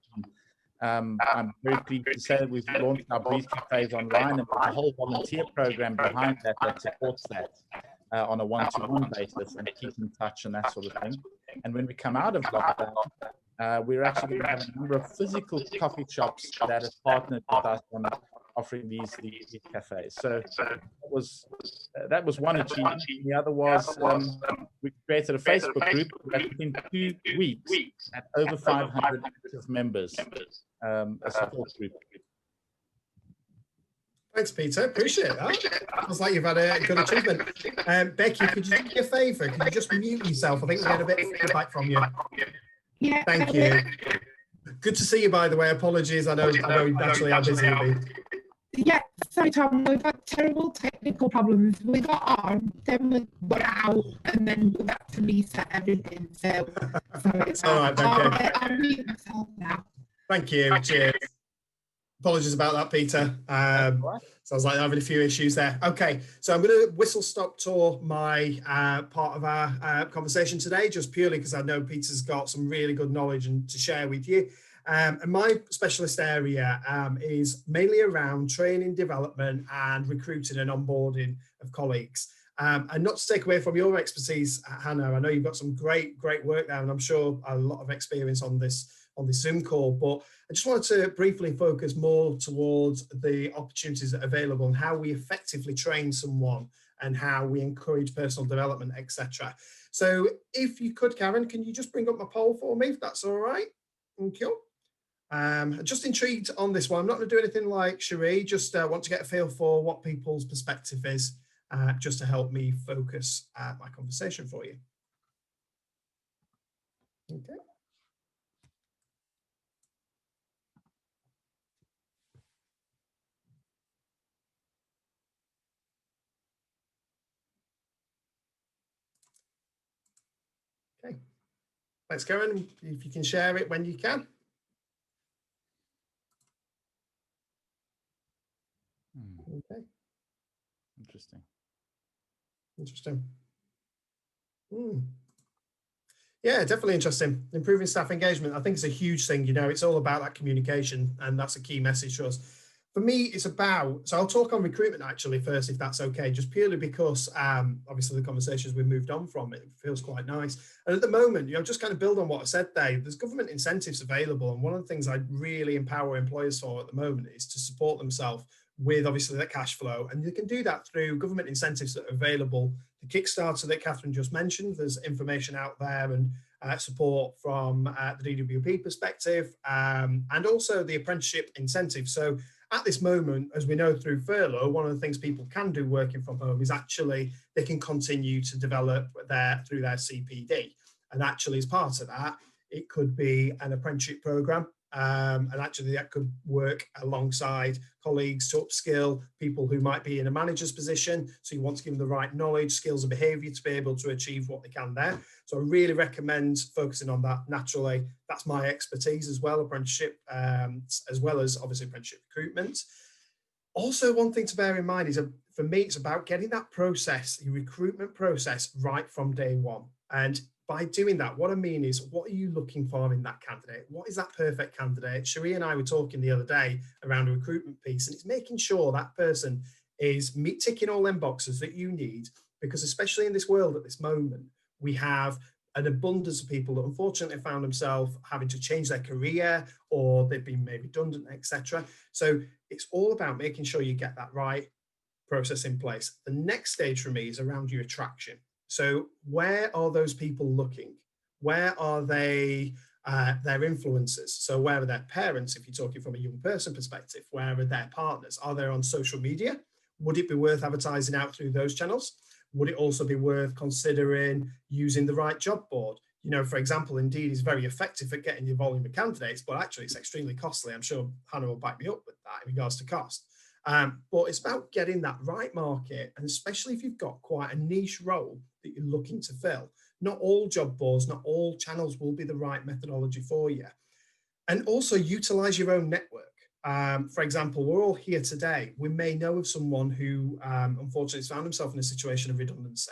I'm very pleased to say that we've launched our Breathe Cafes online, and there's a whole volunteer program behind that that supports that on a one-to-one basis and keep in touch and that sort of thing. And when we come out of lockdown, we're actually going to have a number of physical coffee shops that have partnered with us on offering these cafes. So that was one achievement. The other was we created a Facebook group that within 2 weeks had over 500 active members, a support group. Thanks, Peter. Appreciate that. Sounds like you've had a good achievement. Becky, could you do me a favour? Could you just mute yourself? I think we had a bit of feedback from you. Yeah. Thank you. Good to see you, by the way. Apologies. I know naturally how busy you'll be. Yeah, sorry, Tom. We've had terrible technical problems. We got on, then we got out, and then we had to reset everything. So, it's all right, Becky. I'll mute myself now. Thank you. Cheers. Apologies about that, Peter. Sounds like they're having a few issues there. Okay, so I'm going to whistle stop tour my part of our conversation today, just purely because I know Peter's got some really good knowledge and to share with you. And my specialist area is mainly around training, development, and recruiting and onboarding of colleagues. And not to take away from your expertise, Hannah, I know you've got some great work there, and I'm sure a lot of experience on this Zoom call, but I just wanted to briefly focus more towards the opportunities that are available and how we effectively train someone and how we encourage personal development, etc. So if you could, Karen, can you just bring up my poll for me, if that's all right? Thank you. Just intrigued on this one. I'm not going to do anything like Cherie, just want to get a feel for what people's perspective is, just to help me focus my conversation for you. Okay. Okay. Thanks, Karen. If you can share it when you can. Okay. Interesting. Yeah, definitely interesting. Improving staff engagement. I think it's a huge thing. You know, it's all about that communication, and that's a key message to us. For me, it's about, so I'll talk on recruitment actually first, if that's okay, just purely because obviously the conversations we've moved on from, it feels quite nice. And at the moment, you know, just kind of build on what I said there, there's government incentives available. And one of the things I really empower employers for at the moment is to support themselves with obviously that cash flow. And you can do that through government incentives that are available. The Kickstarter that Catherine just mentioned, there's information out there and support from the DWP perspective, and also the apprenticeship incentive. So at this moment, as we know through furlough, one of the things people can do working from home is actually they can continue to develop through their CPD. And actually, as part of that, it could be an apprenticeship program. And actually that could work alongside colleagues to upskill people who might be in a manager's position. So you want to give them the right knowledge, skills and behaviour to be able to achieve what they can there. So I really recommend focusing on that. Naturally, that's my expertise as well, apprenticeship, as well as obviously apprenticeship recruitment. Also, one thing to bear in mind is, for me, it's about getting that process, the recruitment process, right from day one. And by doing that, what I mean is, what are you looking for in that candidate? What is that perfect candidate? Cherie and I were talking the other day around a recruitment piece, and it's making sure that person is ticking all them boxes that you need, because especially in this world at this moment, we have an abundance of people that unfortunately found themselves having to change their career, or they've been made redundant, etc. So it's all about making sure you get that right process in place. The next stage for me is around your attraction. So where are those people looking? Where are they, their influencers? So where are their parents, if you're talking from a young person perspective? Where are their partners? Are they on social media? Would it be worth advertising out through those channels? Would it also be worth considering using the right job board? You know, for example, Indeed is very effective at getting your volume of candidates, but actually it's extremely costly. I'm sure Hannah will back me up with that in regards to cost. But it's about getting that right market, and especially if you've got quite a niche role that you're looking to fill. Not all job boards, not all channels will be the right methodology for you. And also utilize your own network. For example, we're all here today. We may know of someone who unfortunately has found himself in a situation of redundancy.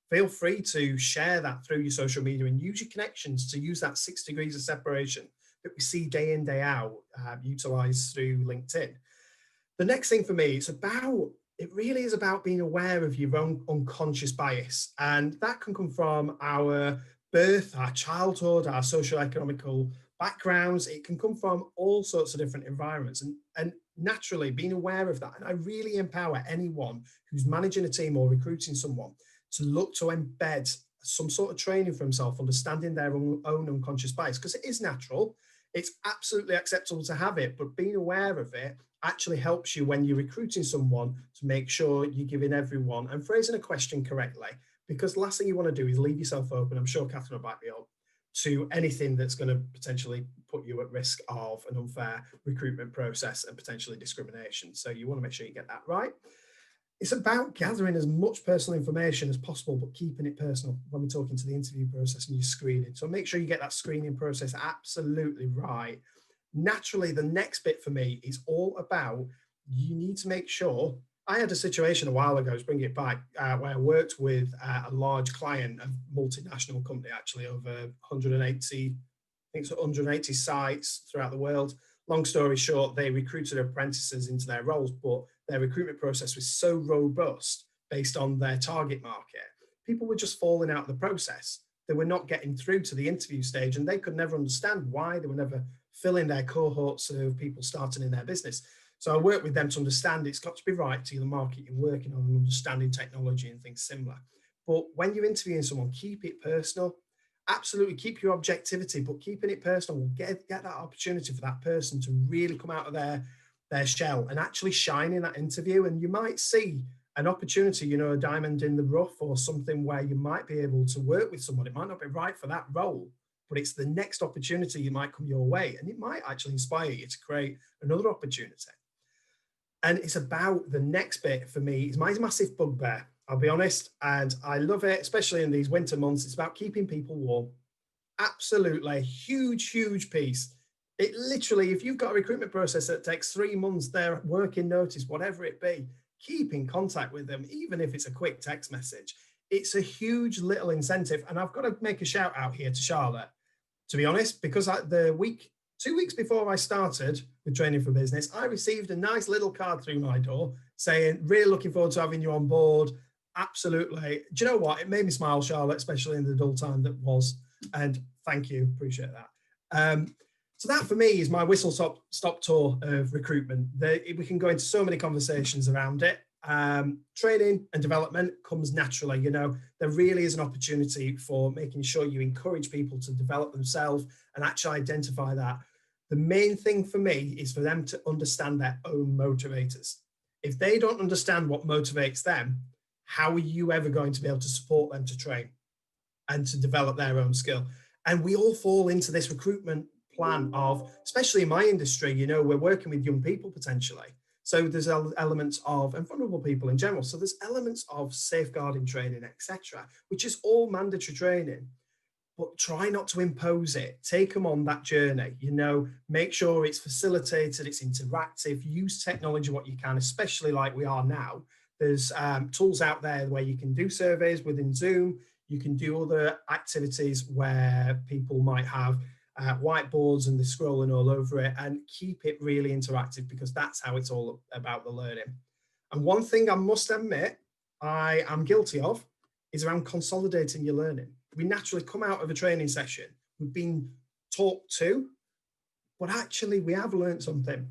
Feel free to share that through your social media and use your connections to use that 6 degrees of separation that we see day in, day out, utilized through LinkedIn. The next thing for me, it really is about being aware of your own unconscious bias. And that can come from our birth, our childhood, our socioeconomical backgrounds. It can come from all sorts of different environments, and naturally being aware of that. And I really empower anyone who's managing a team or recruiting someone to look to embed some sort of training for himself, understanding their own unconscious bias, because it is natural. It's absolutely acceptable to have it, but being aware of it actually helps you when you're recruiting someone to make sure you're giving everyone and phrasing a question correctly, because the last thing you want to do is leave yourself open. I'm sure Catherine will back me up, to anything that's going to potentially put you at risk of an unfair recruitment process and potentially discrimination. So you want to make sure you get that right. It's about gathering as much personal information as possible, but keeping it personal when we're talking to the interview process and your screening. So make sure you get that screening process absolutely right. Naturally, the next bit for me is all about, you need to make sure. I had a situation a while ago, let's bring it back, where I worked with a large client, a multinational company, actually over 180 sites throughout the world. Long story short, they recruited apprentices into their roles, but their recruitment process was so robust based on their target market. People were just falling out of the process. They were not getting through to the interview stage, and they could never understand why. They were never filling their cohorts of people starting in their business. So I work with them to understand it's got to be right to the market you're working on and understanding technology and things similar. But when you're interviewing someone, keep it personal. Absolutely keep your objectivity, but keeping it personal will get that opportunity for that person to really come out of their shell and actually shine in that interview. And you might see an opportunity, you know, a diamond in the rough or something where you might be able to work with someone. It might not be right for that role, but it's the next opportunity you might come your way, and it might actually inspire you to create another opportunity. And it's about the next bit for me is my massive bugbear, I'll be honest, and I love it, especially in these winter months. It's about keeping people warm. Absolutely, huge, huge piece. It literally, if you've got a recruitment process that takes 3 months, their working notice, whatever it be, keep in contact with them, even if it's a quick text message. It's a huge little incentive. And I've got to make a shout out here to Charlotte, to be honest, because 2 weeks before I started with Training for Business, I received a nice little card through my door saying, really looking forward to having you on board. Absolutely. Do you know what? It made me smile, Charlotte, especially in the dull time that was. And thank you. Appreciate that. So that for me is my whistle stop tour of recruitment. We can go into so many conversations around it. Training and development comes naturally. You know, there really is an opportunity for making sure you encourage people to develop themselves and actually identify that The main thing for me is for them to understand their own motivators. If they don't understand what motivates them, how are you ever going to be able to support them to train and to develop their own skill? And we all fall into this recruitment plan of, especially in my industry, you know, we're working with young people potentially. So there's elements of, and vulnerable people in general. So there's elements of safeguarding training, etc., which is all mandatory training. But try not to impose it. Take them on that journey, you know, make sure it's facilitated, it's interactive, use technology what you can, especially like we are now. There's tools out there where you can do surveys within Zoom. You can do other activities where people might have whiteboards and they're scrolling all over it, and keep it really interactive, because that's how it's all about the learning. And one thing I must admit I am guilty of is around consolidating your learning. We naturally come out of a training session, we've been talked to, but actually we have learned something.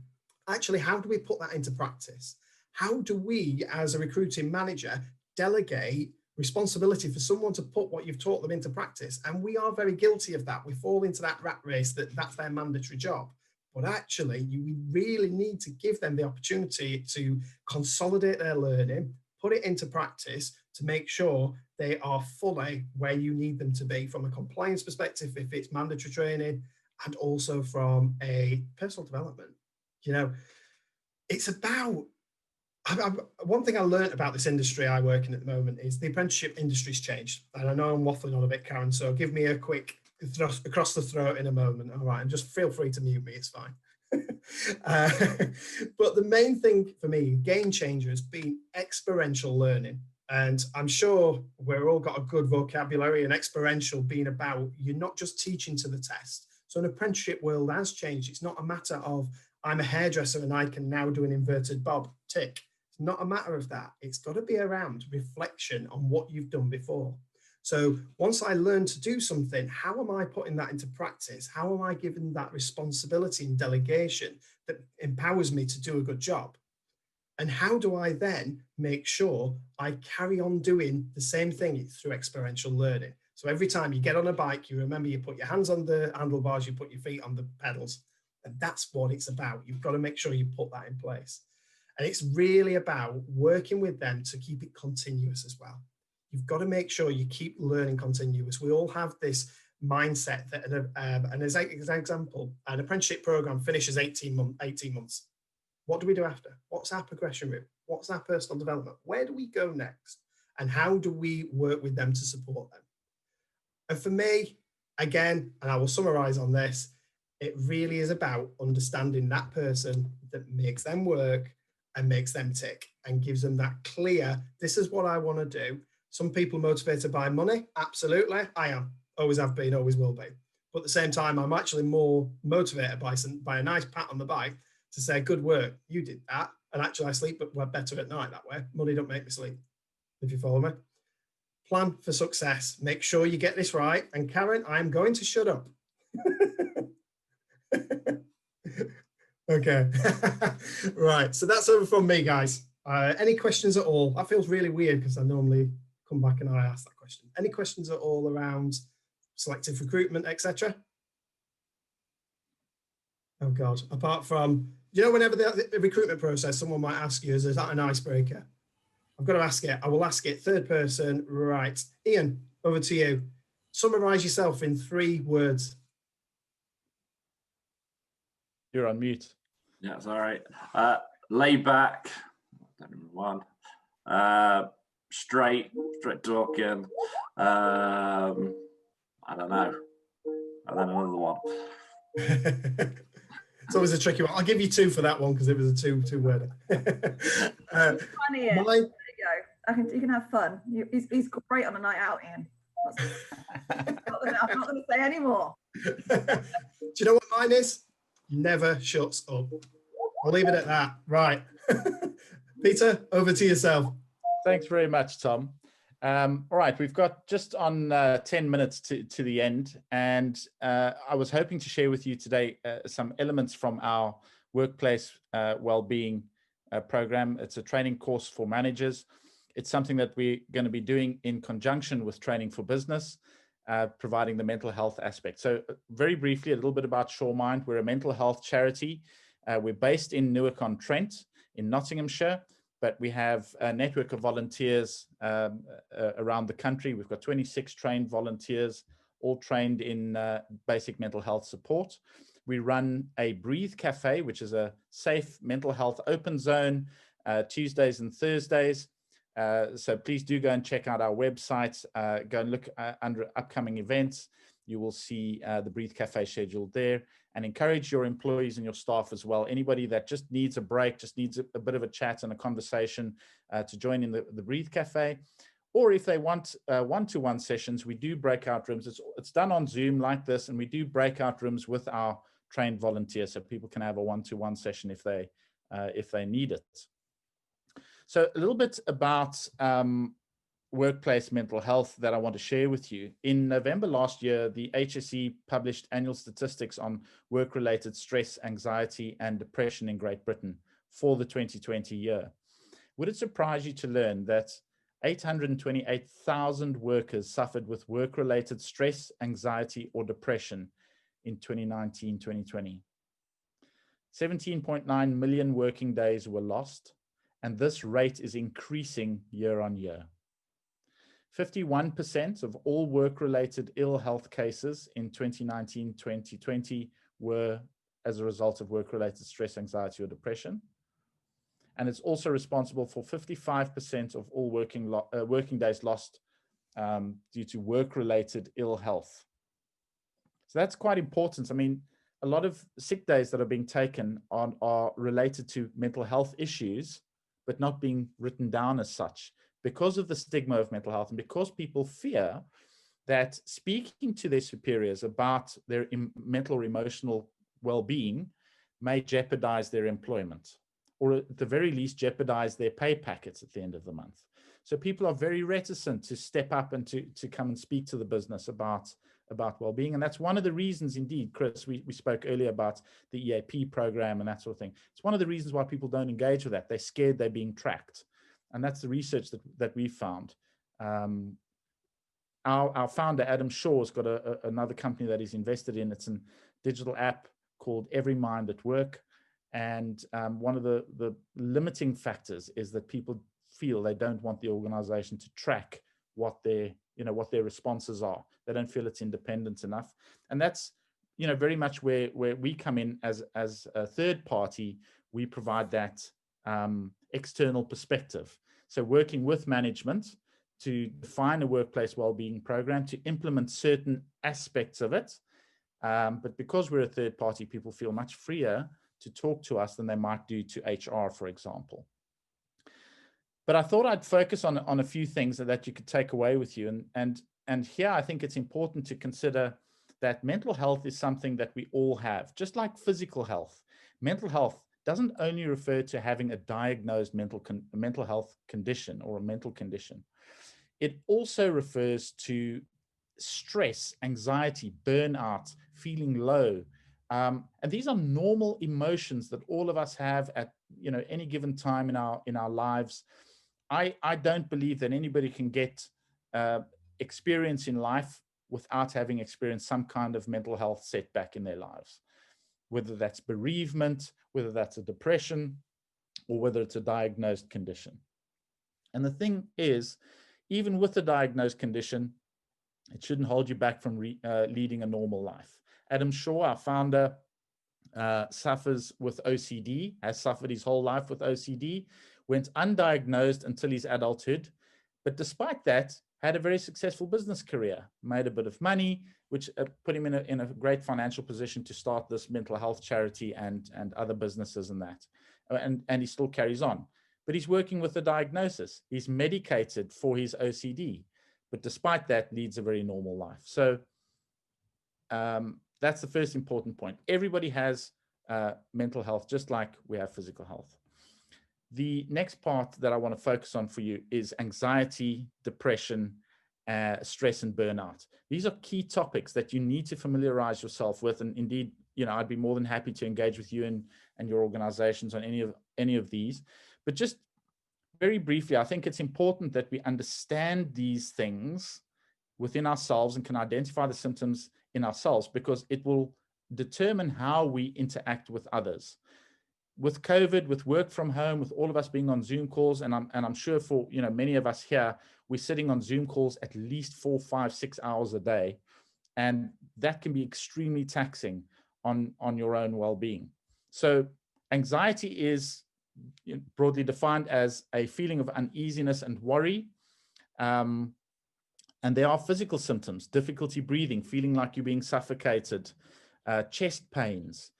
Actually, how do we put that into practice? How do we, as a recruiting manager, delegate responsibility for someone to put what you've taught them into practice? And we are very guilty of that. We fall into that rat race that that's their mandatory job. But actually, we really need to give them the opportunity to consolidate their learning, put it into practice to make sure they are fully where you need them to be from a compliance perspective, if it's mandatory training, and also from a personal development. You know, it's about, one thing I learned about this industry I work in at the moment is the apprenticeship industry's changed. And I know I'm waffling on a bit, Karen, so give me a quick thrust across the throat in a moment. All right, and just feel free to mute me, it's fine. But the main thing for me, game changer, has been experiential learning. And I'm sure we've all got a good vocabulary, and experiential being about, you're not just teaching to the test. So an apprenticeship world has changed. It's not a matter of, I'm a hairdresser and I can now do an inverted bob, tick. It's not a matter of that. It's got to be around reflection on what you've done before. So once I learn to do something, how am I putting that into practice? How am I giving that responsibility and delegation that empowers me to do a good job? And how do I then make sure I carry on doing the same thing through experiential learning? So every time you get on a bike, you remember you put your hands on the handlebars, you put your feet on the pedals, and that's what it's about. You've got to make sure you put that in place. And it's really about working with them to keep it continuous as well. You've got to make sure you keep learning continuous. We all have this mindset that, and as an example, an apprenticeship program finishes 18 months. What do we do after? What's our progression route? What's our personal development? Where do we go next? And how do we work with them to support them? And for me, again, and I will summarize on this, it really is about understanding that person that makes them work and makes them tick and gives them that clear, this is what I want to do. Some people motivated by money, absolutely. I am, always have been, always will be. But at the same time, I'm actually more motivated by a nice pat on the back to say, good work, you did that. And actually I sleep better at night that way. Money don't make me sleep, if you follow me. Plan for success. Make sure you get this right. And Karen, I'm going to shut up. Okay. Right, so that's over from me, guys. Any questions at all? That feels really weird because I normally come back and I ask that question. Any questions at all around selective recruitment, etc.? Oh God, apart from, you know, whenever the recruitment process, someone might ask you, is that an icebreaker? I've got to ask it. I will ask it. Third person, right. Ian, over to you. Summarize yourself in 3 words. You're on mute. Yeah, it's all right. Lay back. Number 1. Straight talking. I don't know. And then another one. It's always a tricky one. I'll give you 2 for that one because it was a two-worder. Funny, Ian. There you go. You can have fun. He's great on a night out, Ian. I'm not going to say any more. Do you know what mine is? Never shuts up. I'll leave it at that. Right. Peter, over to yourself. Thanks very much, Tom. All right, we've got just on 10 minutes to the end, and I was hoping to share with you today some elements from our workplace well-being program. It's a training course for managers. It's something that we're going to be doing in conjunction with Training for Business. providing the mental health aspect. So very briefly, a little bit about SureMind. We're a mental health charity. We're based in Newark-on-Trent in Nottinghamshire, but we have a network of volunteers around the country. We've got 26 trained volunteers, all trained in basic mental health support. We run a Breathe Cafe, which is a safe mental health open zone, Tuesdays and Thursdays. So please do go and check out our website. Go and look under upcoming events. You will see the Breathe Cafe scheduled there, and encourage your employees and your staff as well. Anybody that just needs a break, just needs a bit of a chat and a conversation to join in the Breathe Cafe. Or if they want one-to-one sessions, we do breakout rooms. It's done on Zoom like this, and we do breakout rooms with our trained volunteers, so people can have a one-to-one session if they need it. So a little bit about workplace mental health that I want to share with you. In November last year, the HSE published annual statistics on work-related stress, anxiety, and depression in Great Britain for the 2020 year. Would it surprise you to learn that 828,000 workers suffered with work-related stress, anxiety, or depression in 2019-2020? 17.9 million working days were lost, and this rate is increasing year on year. 51% of all work-related ill health cases in 2019-2020 were as a result of work-related stress, anxiety, or depression. And it's also responsible for 55% of all working days lost due to work-related ill health. So that's quite important. I mean, a lot of sick days that are being taken are related to mental health issues, but not being written down as such because of the stigma of mental health, and because people fear that speaking to their superiors about their mental or emotional well-being may jeopardize their employment, or at the very least jeopardize their pay packets at the end of the month. So people are very reticent to step up and to come and speak to the business about well-being. And that's one of the reasons, indeed, Chris, we spoke earlier about the EAP program and that sort of thing. It's one of the reasons why people don't engage with that. They're scared they're being tracked. And that's the research that we found. Our founder, Adam Shaw, has got another company that he's invested in. It's a digital app called Every Mind at Work. And one of the limiting factors is that people feel they don't want the organization to track what their responses are. They don't feel it's independent enough. And that's, very much where we come in as a third party. We provide that external perspective. So working with management to define a workplace wellbeing program, to implement certain aspects of it. But because we're a third party, people feel much freer to talk to us than they might do to HR, for example. But I thought I'd focus on a few things that you could take away with you. And here I think it's important to consider that mental health is something that we all have, just like physical health. Mental health doesn't only refer to having a diagnosed mental health condition or a mental condition. It also refers to stress, anxiety, burnout, feeling low. And these are normal emotions that all of us have at any given time in our lives. I don't believe that anybody can get experience in life without having experienced some kind of mental health setback in their lives, whether that's bereavement, whether that's a depression, or whether it's a diagnosed condition. And the thing is, even with a diagnosed condition, it shouldn't hold you back from leading a normal life. Adam Shaw, our founder, suffers with OCD, has suffered his whole life with OCD, went undiagnosed until his adulthood, but despite that, had a very successful business career, made a bit of money, which put him in a great financial position to start this mental health charity and other businesses and that. And he still carries on. But he's working with a diagnosis. He's medicated for his OCD, but despite that, leads a very normal life. So that's the first important point. Everybody has mental health, just like we have physical health. The next part that I want to focus on for you is anxiety, depression, stress, and burnout. These are key topics that you need to familiarize yourself with. And indeed, I'd be more than happy to engage with you and your organizations on any of these. But just very briefly, I think it's important that we understand these things within ourselves and can identify the symptoms in ourselves, because it will determine how we interact with others. With COVID, with work from home, with all of us being on Zoom calls, and I'm sure for many of us here, we're sitting on Zoom calls at least 4, 5, 6 hours a day, and that can be extremely taxing on your own well-being. So anxiety is broadly defined as a feeling of uneasiness and worry. And there are physical symptoms: difficulty breathing, feeling like you're being suffocated, chest pains,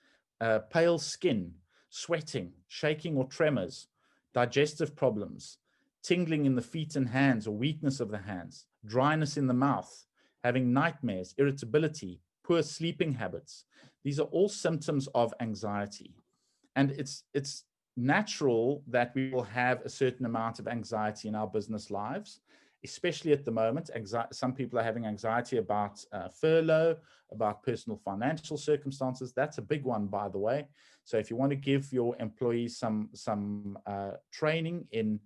pale skin, sweating, shaking or tremors, digestive problems, tingling in the feet and hands or weakness of the hands, dryness in the mouth, having nightmares, irritability, poor sleeping habits. These are all symptoms of anxiety. And it's natural that we will have a certain amount of anxiety in our business lives, especially at the moment. Some people are having anxiety about furlough, about personal financial circumstances. That's a big one, by the way. So if you want to give your employees some training in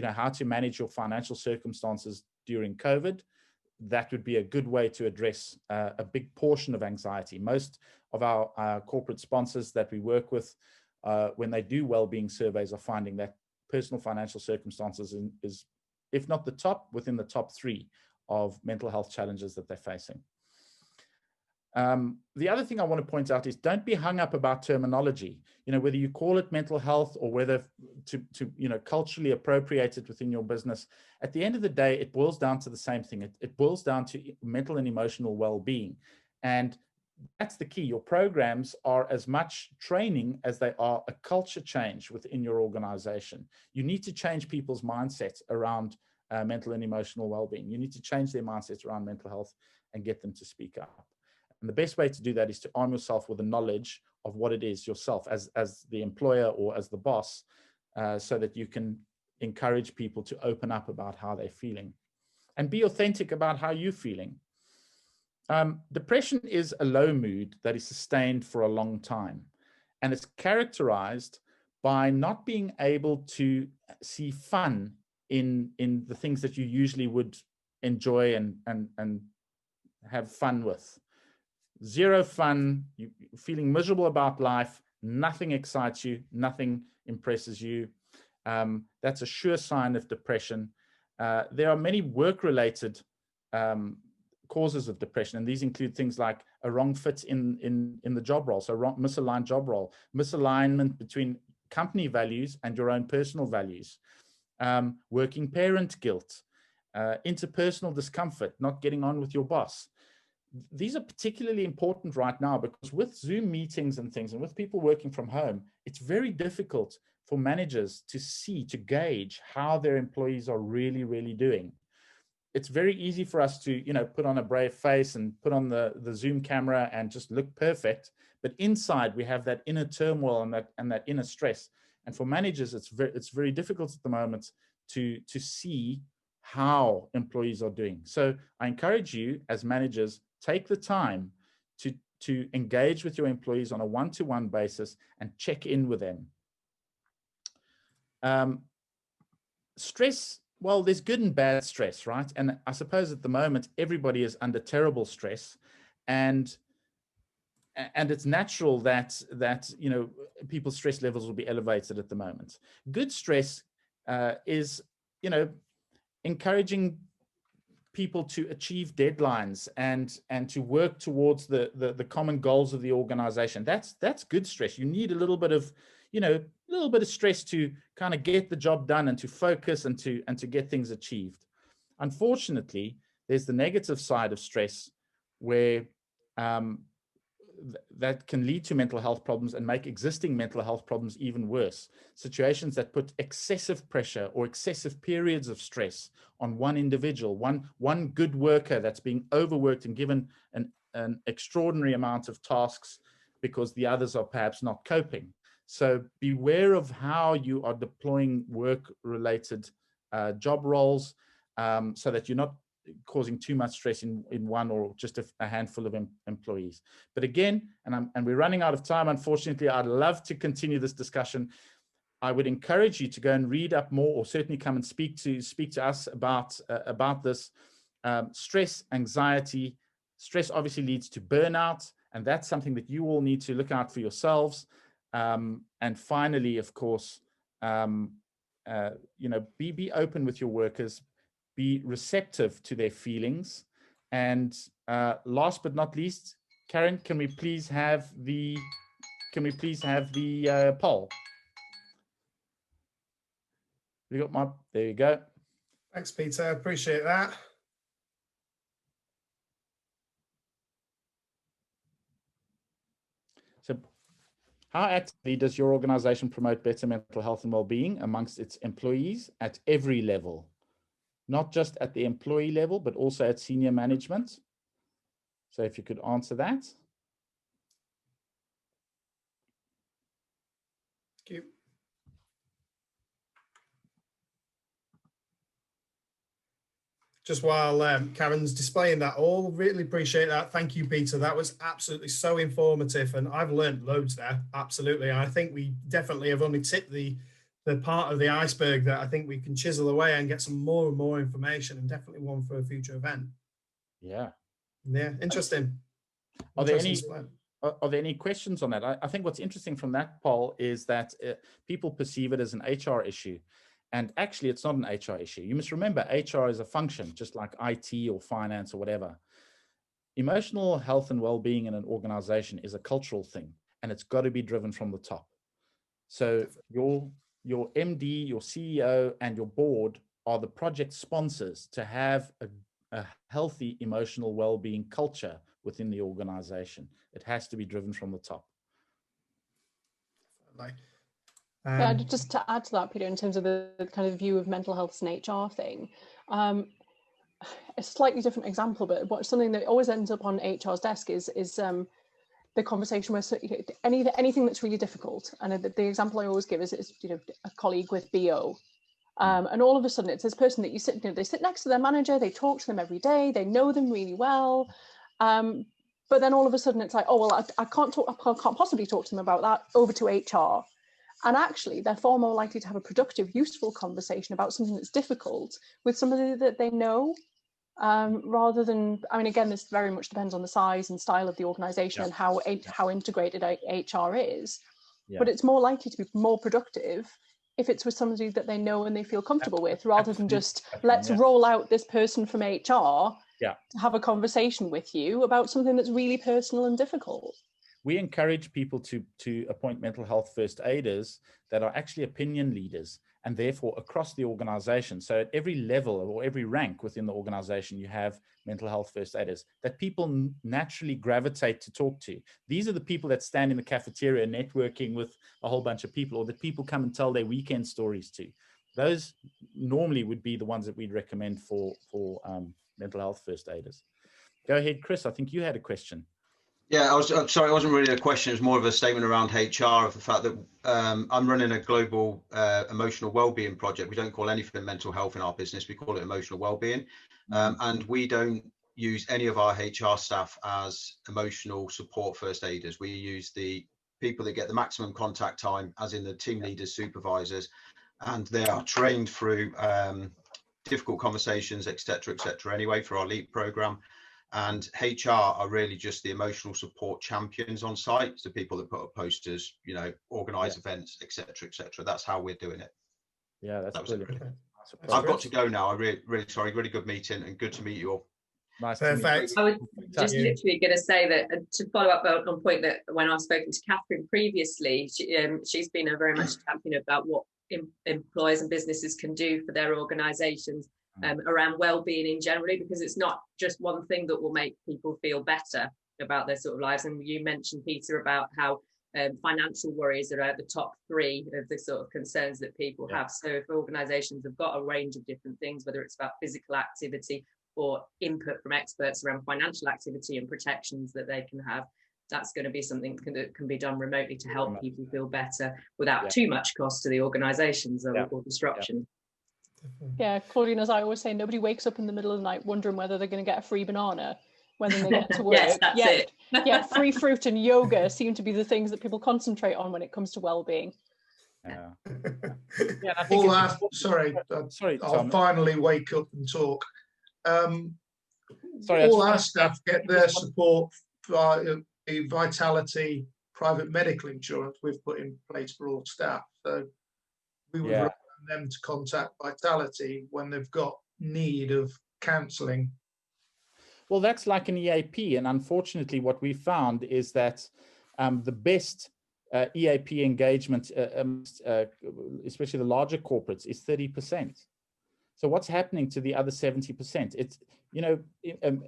how to manage your financial circumstances during COVID, that would be a good way to address a big portion of anxiety. Most of our corporate sponsors that we work with, when they do well-being surveys, are finding that personal financial circumstances is, if not the top, within the top 3 of mental health challenges that they're facing. The other thing I want to point out is, don't be hung up about terminology. Whether you call it mental health or whether to culturally appropriate it within your business, at the end of the day, it boils down to the same thing. It boils down to mental and emotional well-being. And that's the key. Your programs are as much training as they are a culture change within your organization. You need to change people's mindsets around mental and emotional well-being. You need to change their mindsets around mental health and get them to speak up. And the best way to do that is to arm yourself with the knowledge of what it is yourself as the employer or as the boss, so that you can encourage people to open up about how they're feeling and be authentic about how you're feeling. Depression is a low mood that is sustained for a long time, and it's characterized by not being able to see fun in the things that you usually would enjoy and have fun with. Zero fun, you feeling miserable about life, nothing excites you, nothing impresses you. That's a sure sign of depression. There are many work-related causes of depression, and these include things like a wrong fit in the job role, so misaligned job role, misalignment between company values and your own personal values, working parent guilt, interpersonal discomfort, not getting on with your boss. These are particularly important right now, because with Zoom meetings and things, and with people working from home, it's very difficult for managers to gauge how their employees are really, really doing. It's very easy for us to, put on a brave face and put on the Zoom camera and just look perfect. But inside we have that inner turmoil and that inner stress. And for managers, it's very difficult at the moment to see how employees are doing. So I encourage you as managers, take the time to engage with your employees on a one-to-one basis and check in with them. Stress, well, there's good and bad stress, right? And I suppose at the moment, everybody is under terrible stress, and it's natural that people's stress levels will be elevated at the moment. Good stress is, encouraging people to achieve deadlines and to work towards the common goals of the organization. That's good stress. You need a little bit of stress to kind of get the job done and to focus and to get things achieved. Unfortunately, there's the negative side of stress where that can lead to mental health problems and make existing mental health problems even worse. Situations that put excessive pressure or excessive periods of stress on one individual, one good worker that's being overworked and given an extraordinary amount of tasks because the others are perhaps not coping. So beware of how you are deploying work-related job roles so that you're not causing too much stress in one or just a handful of employees. But again, and we're running out of time, unfortunately. I'd love to continue this discussion. I would encourage you to go and read up more, or certainly come and speak to us about this. stress, anxiety. Stress obviously leads to burnout, and that's something that you all need to look out for yourselves. And finally, of course, be open with your workers, be receptive to their feelings. And last but not least, Karen, can we please have the poll? There you go. Thanks, Peter. Appreciate that. So, how actively does your organization promote better mental health and well-being amongst its employees at every level? Not just at the employee level, but also at senior management. So if you could answer that. Thank you. Just while Karen's displaying that all, really appreciate that. Thank you, Peter. That was absolutely so informative, and I've learned loads there. Absolutely. And I think we definitely have only tipped the part of the iceberg that I think we can chisel away and get some more and more information, and definitely one for a future event. Yeah. Yeah, interesting. Are there any questions on that? I think what's interesting from that poll is that people perceive it as an HR issue. And actually, it's not an HR issue. You must remember, HR is a function, just like IT or finance or whatever. Emotional health and well-being in an organization is a cultural thing, and it's got to be driven from the top. So your MD, your CEO, and your board are the project sponsors to have a healthy emotional well-being culture within the organization. It has to be driven from the top. Yeah, just to add to that, Peter, in terms of the kind of view of mental health as an HR thing, a slightly different example, but something that always ends up on HR's desk is the conversation where anything that's really difficult. And the example I always give is a colleague with BO. And all of a sudden it's this person that they sit next to their manager, they talk to them every day, they know them really well. But then all of a sudden it's like, oh, well, I can't possibly talk to them about that, over to HR. And actually, they're far more likely to have a productive, useful conversation about something that's difficult with somebody that they know, rather than, I mean, again, this very much depends on the size and style of the organization and how integrated HR is. Yeah. But it's more likely to be more productive if it's with somebody that they know and they feel comfortable with, rather than just let's roll out this person from HR to have a conversation with you about something that's really personal and difficult. We encourage people to appoint mental health first aiders that are actually opinion leaders, and therefore across the organization. So at every level or every rank within the organization, you have mental health first aiders that people naturally gravitate to talk to. These are the people that stand in the cafeteria networking with a whole bunch of people, or that people come and tell their weekend stories to. Those normally would be the ones that we'd recommend for mental health first aiders. Go ahead, Chris. I think you had a question. Yeah, I'm sorry, it wasn't really a question. It was more of a statement around HR, of the fact that I'm running a global emotional wellbeing project. We don't call anything mental health in our business. We call it emotional wellbeing. And we don't use any of our HR staff as emotional support first aiders. We use the people that get the maximum contact time, as in the team leaders, supervisors, and they are trained through difficult conversations, etc., anyway, for our LEAP program. And HR are really just the emotional support champions on site, the people that put up posters, organize events, etc., That's how we're doing it. Yeah, that's brilliant. I've got to go now. I'm really sorry. Really good meeting, and good to meet you all. Nice. Perfect. I was just literally going to say that, to follow up on a point that when I've spoken to Catherine previously, she's been a very much champion about what employers and businesses can do for their organisations around well-being in generally, because it's not just one thing that will make people feel better about their sort of lives. And you mentioned, Peter, about how financial worries are at the top 3 of the sort of concerns that people have. So if organisations have got a range of different things, whether it's about physical activity or input from experts around financial activity and protections that they can have, that's going to be something that can be done remotely to help people feel better without too much cost to the organisations or disruption. Yeah, Claudine, as I always say, nobody wakes up in the middle of the night wondering whether they're going to get a free banana when they get to work. Yes, that's it. Yeah, free fruit and yoga seem to be the things that people concentrate on when it comes to well-being. Yeah. Sorry, I'll finally wake up and talk. Sorry, all our staff get their support via the Vitality private medical insurance we've put in place for all staff. So we would recommend them to contact Vitality when they've got need of counselling. Well, that's like an EAP, and unfortunately what we found is that the best EAP engagement, especially the larger corporates, is 30%. So what's happening to the other 70%? It's, you know,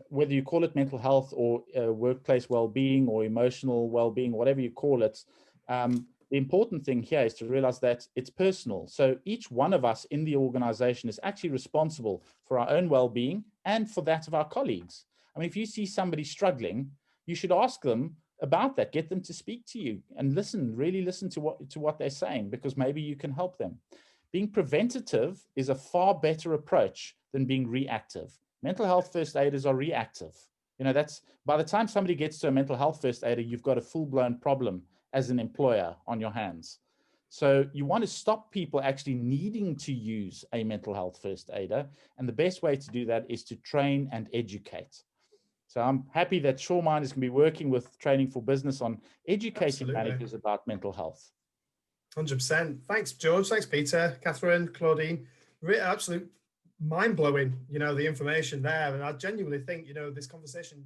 whether you call it mental health or workplace well-being or emotional well-being, whatever you call it, the important thing here is to realize that it's personal. So each one of us in the organization is actually responsible for our own well-being and for that of our colleagues. I mean, if you see somebody struggling, you should ask them about that, get them to speak to you and listen, really listen to what they're saying, because maybe you can help them. Being preventative is a far better approach than being reactive. Mental health first aiders are reactive. You know, that's by the time somebody gets to a mental health first aider, you've got a full-blown problem as an employer on your hands. So you want to stop people actually needing to use a mental health first aider. And the best way to do that is to train and educate. So I'm happy that Shawminders is going to be working with Training for Business on educating managers about mental health. 100%. Thanks, George. Thanks, Peter, Catherine, Claudine. Absolute mind-blowing, you know, the information there. And I genuinely think, you know, this conversation